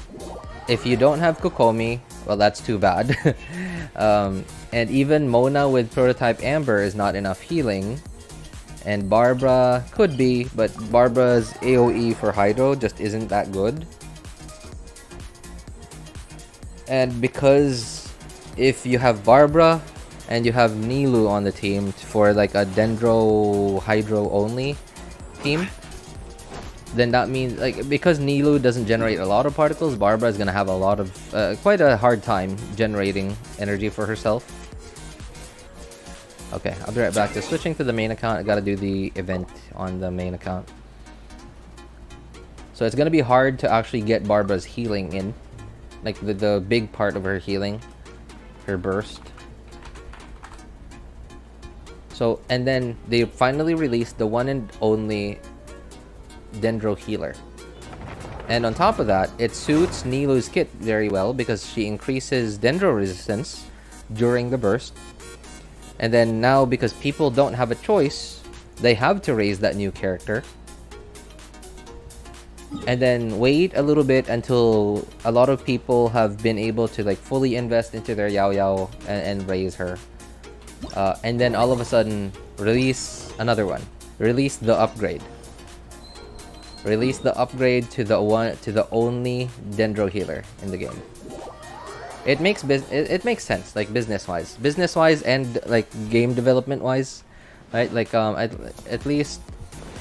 if you don't have Kokomi, well, that's too bad. And even Mona with prototype Amber is not enough healing. And Barbara could be, but Barbara's AoE for Hydro just isn't that good. And because if you have Barbara and you have Nilu on the team for like a Dendro Hydro only team, then that means, like, because Nilu doesn't generate a lot of particles, Barbara is gonna have a lot of quite a hard time generating energy for herself. Okay, I'll be right back. Just switching to the main account. I gotta do the event on the main account. So it's gonna be hard to actually get Barbara's healing in, like the big part of her healing, her burst. So, and then they finally released the one and only Dendro healer. And on top of that, it suits Nilu's kit very well because she increases Dendro resistance during the burst. And then now, because people don't have a choice, they have to raise that new character. And then wait a little bit until a lot of people have been able to like fully invest into their Yao Yao and raise her. And then all of a sudden, release another one. Release the upgrade. Release the upgrade to the only Dendro healer in the game. It makes sense, like business wise and like game development wise, right? Like at least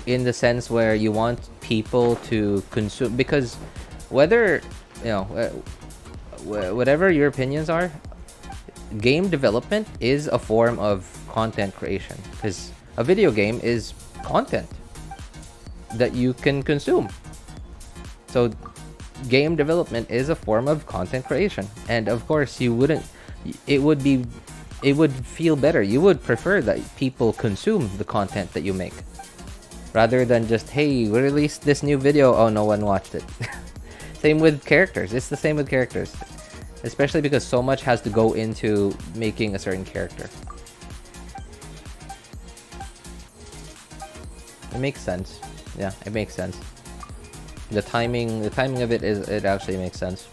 in the sense where you want people to consume, because whether whatever your opinions are, game development is a form of content creation, because a video game is content that you can consume. So game development is a form of content creation, and of course it would be it would feel better. You would prefer that people consume the content that you make rather than just, hey, we released this new video, oh, no one watched it. Same with characters. It's the same with characters, especially because so much has to go into making a certain character. It makes sense. Yeah, it makes sense. The timing of it actually makes sense.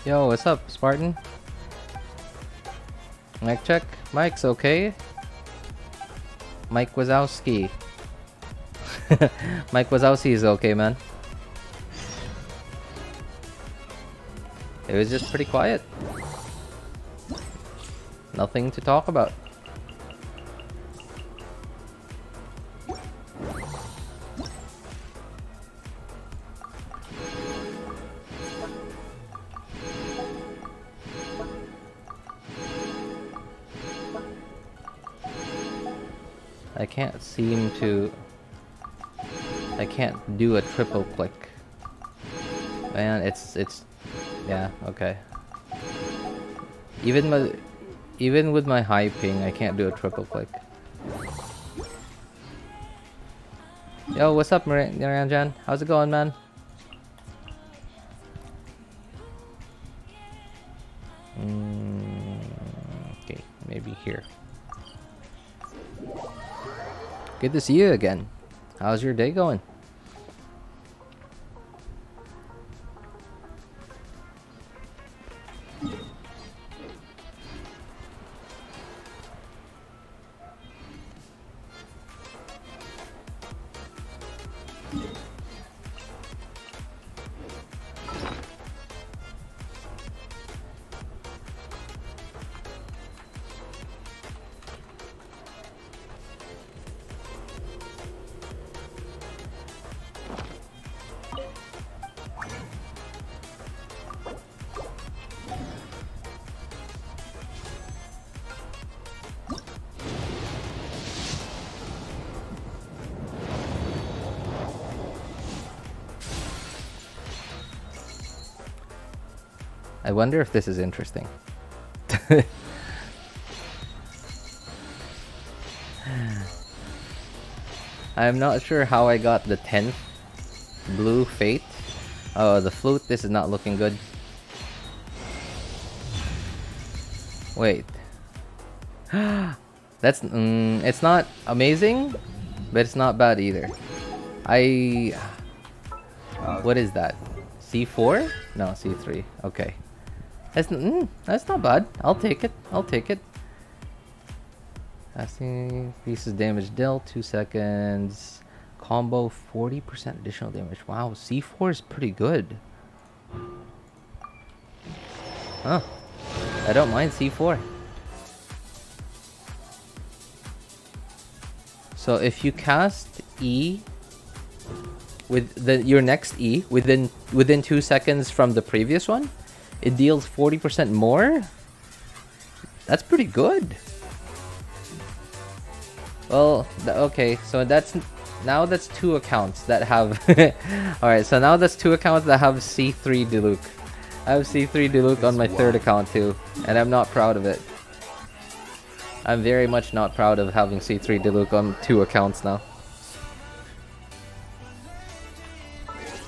Yo, what's up, Spartan? Mic check. Mike's okay. Mike Wazowski. Mike Wazowski is okay, man. It was just pretty quiet. Nothing to talk about. I can't seem to... I can't do a triple click. Man, it's... Yeah, okay. Even with my high ping, I can't do a triple click. Yo, what's up, Naranjan? How's it going, man? Okay, maybe here. Good to see you again. How's your day going? I wonder if this is interesting. I'm not sure how I got the 10th blue fate. Oh, the flute. This is not looking good. Wait. That's it's not amazing, but it's not bad either. What is that? C4? No, C3. Okay. That's not bad. I'll take it. I'll take it. Increases damage dealt 2 seconds. Combo 40% additional damage. Wow, C4 is pretty good. Huh. I don't mind C4. So if you cast E with your next E within 2 seconds from the previous one, it deals 40% more. That's pretty good. Well, okay, so that's 2 accounts that have. All right, so now that's 2 accounts that have C3 Diluc. I have C3 Diluc on my 3rd account too, and I'm not proud of it. I'm very much not proud of having C3 Diluc on 2 accounts now.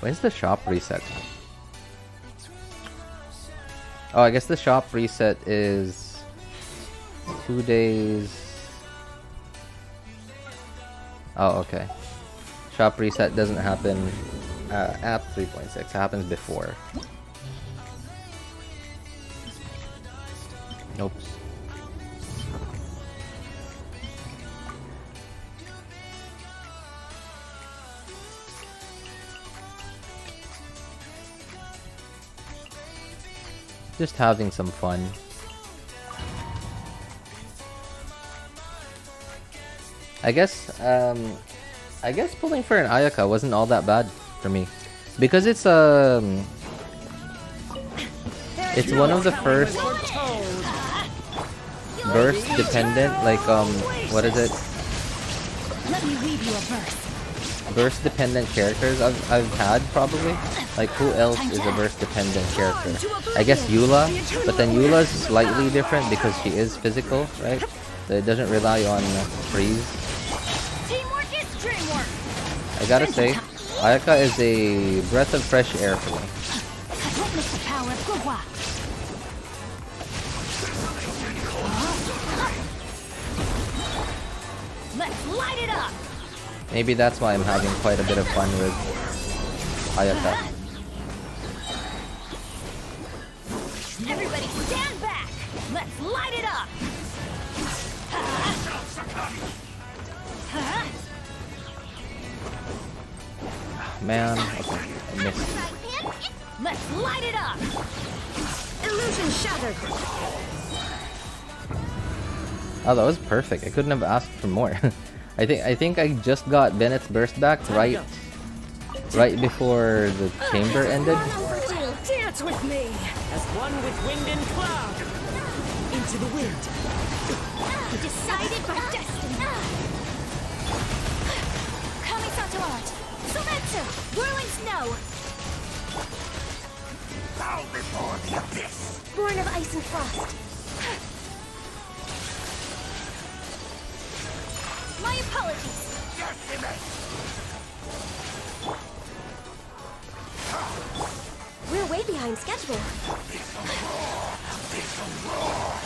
When's the shop reset? Oh, I guess the shop reset is 2 days. Oh, okay. Shop reset doesn't happen at 3.6. It happens before. Nope. Just having some fun. I guess pulling for an Ayaka wasn't all that bad for me, because it's one of the first burst dependent, like what is it? Let me read you a verse. Burst dependent characters I've had probably. Like who else is a burst dependent character? I guess Eula, but then Eula's slightly different because she is physical, right? So it doesn't rely on freeze. Teamwork is dreamwork. I gotta say, Ayaka is a breath of fresh air for me. Witness the power of Gugwa. Let's light it up. Maybe that's why I'm having quite a bit of fun with Ayaka. man. Okay, I missed. Let's light it up! Illusion shattered. Oh, that was perfect. I couldn't have asked for more. I think I just got Bennett's burst back right before the chamber ended. Dance with me as one with wind and cloud. Into the wind. Decided by destiny! Kamisato art! Lamenter! Whirling snow! Bow before the abyss. Born of ice and frost. My apologies! Decimate. We're way behind schedule.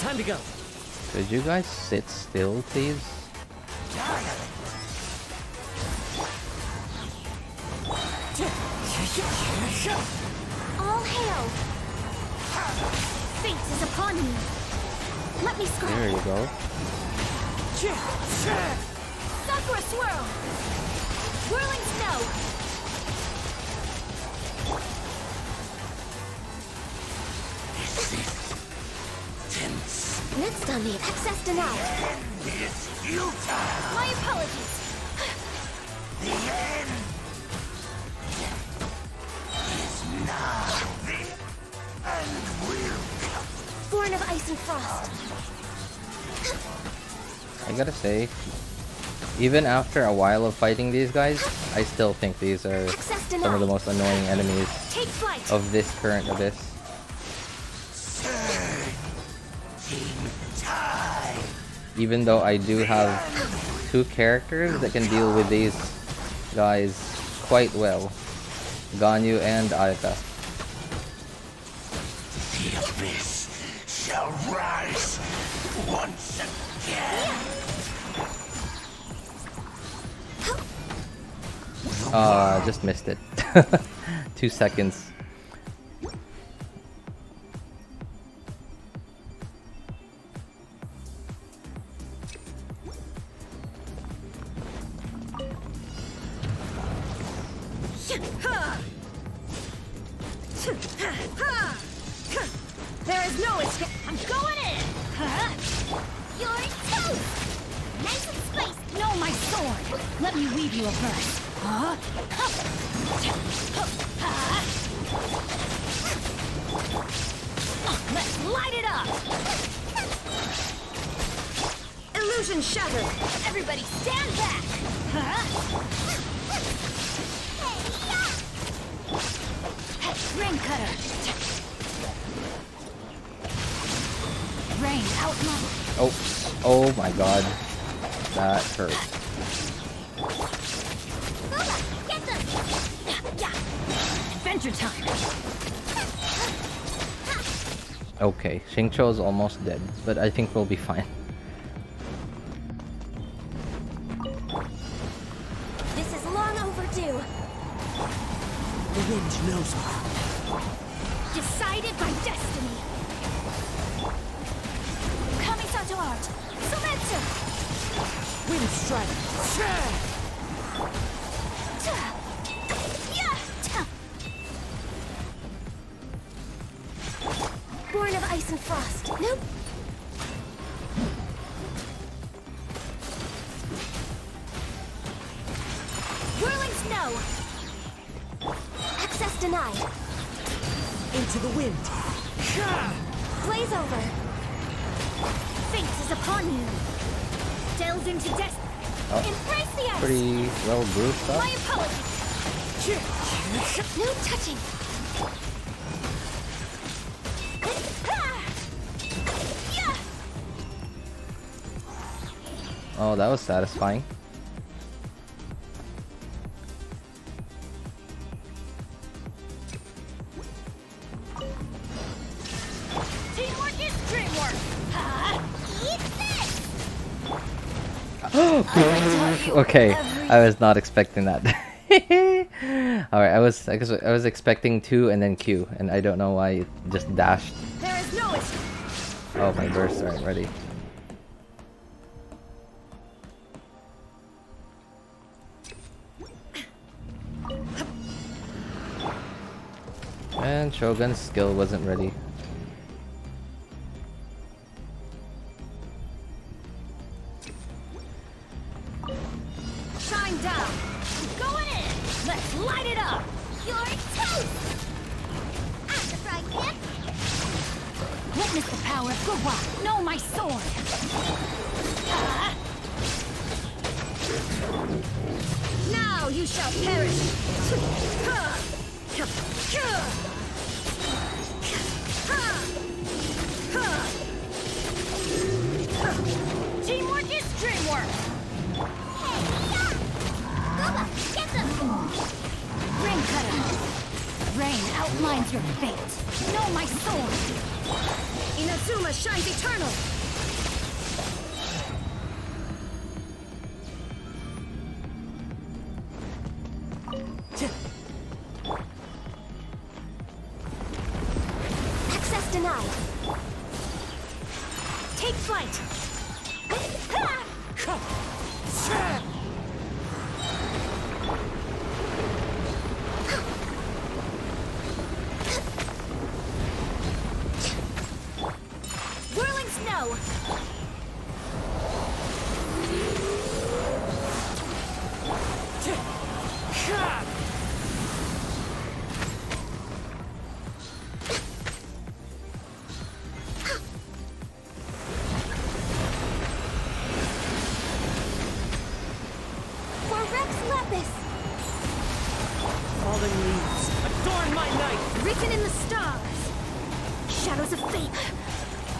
Time to go. Could you guys sit still, please? All hail. Fate is upon me! Let me scry. There you go. Sakura swirl! Whirling snow! Next on the access denied. It's futile. My apologies! The end is now. And will come. Born of ice and frost. I gotta say, even after a while of fighting these guys, I still think these are Access some of the denied. most annoying enemies Take flight! of this current abyss. Even though I do have two characters that can deal with these guys quite well, Ganyu and Ayaka. The abyss shall rise once again. Just missed it. 2 seconds. There is no escape! I'm going in! You're toast! Nice and spiced! No, my sword! Let me weave you a verse. Let's light it up! Illusion shattered. Everybody stand back! Rain cutter! Rain outlaw! Oh my god. That hurt. Get them! Adventure time! Okay, Xingqiu's almost dead, but I think we'll be fine. This is long overdue. The wind knows me. Decided by destiny! Kamisato art! Lamenter! Wind strike. Born of ice and frost. Nope. Whirling snow! Access denied. Into the wind. Blaze over. Fate is upon you! Delve into destiny! Embrace the ice! Pretty well bruised My up. apologies! No touching. Oh, that was satisfying. Teamwork is dreamwork! Eat this! Okay, I was not expecting that. Alright, I was expecting 2 and then Q, and I don't know why it just dashed. There is no escape! Oh, my bursts aren't ready. And Shogun's skill wasn't ready. Shine down. Going in. Let's light it up. You're toast! After fried pan. Witness the power of Gurwa. Know my sword. Ah. Now you shall perish. Teamwork is dreamwork. Hey, yeah! Goba, get them! Rain cutter. Rain outlines your fate. Know my sword. Inazuma shines eternal. Access denied. Take flight. Whirling snow. For Rex Lapis! Fallen leaves, adorn my night! Written in the stars. Shadows of fate!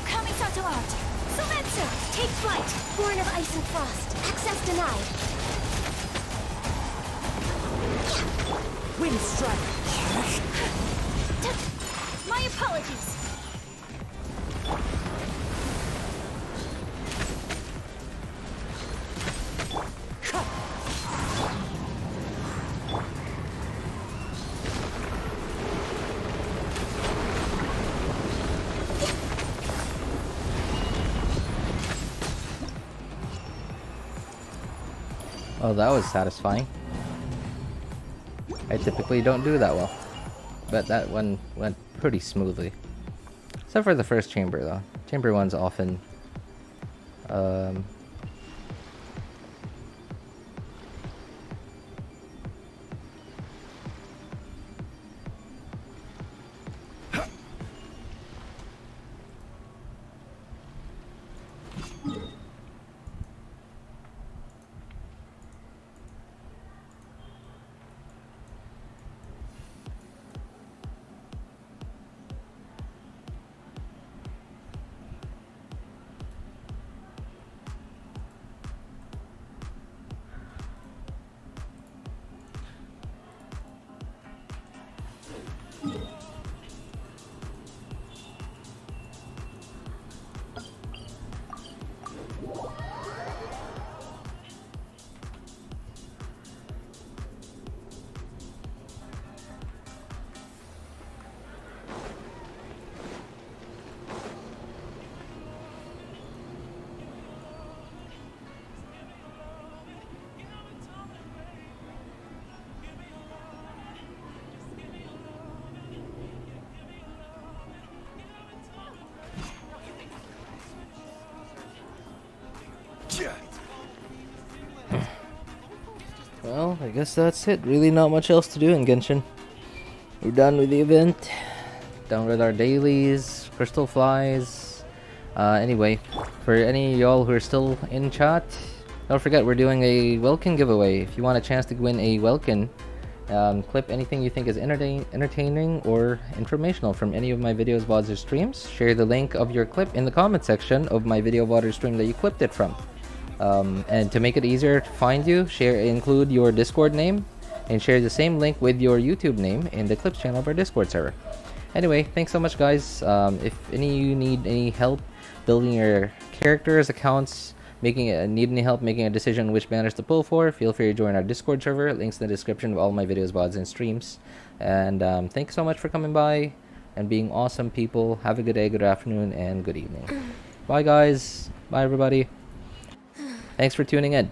Coming to art. Lamenter, take flight. Born of ice and frost. Access denied. Wind strike! My apologies. Oh, that was satisfying. I typically don't do that well, but that one went pretty smoothly. Except for the first chamber, though. Chamber 1's often... Well, I guess that's it. Really not much else to do in Genshin. We're done with the event. Done with our dailies, crystal flies. Anyway, for any of y'all who are still in chat, don't forget we're doing a WELKIN giveaway. If you want a chance to win a WELKIN, clip anything you think is entertaining or informational from any of my videos, VODs, or streams. Share the link of your clip in the comment section of my video, VOD, or stream that you clipped it from. And to make it easier to find you, include your Discord name and share the same link with your YouTube name in the clips channel of our Discord server. Anyway, thanks so much, guys. If any of you need any help building your characters, accounts, need any help making a decision which banners to pull for, feel free to join our Discord server. Links in the description of all my videos, VODs, and streams. And thanks so much for coming by and being awesome people. Have a good day, good afternoon, and good evening. Bye, guys. Bye, everybody. Thanks for tuning in.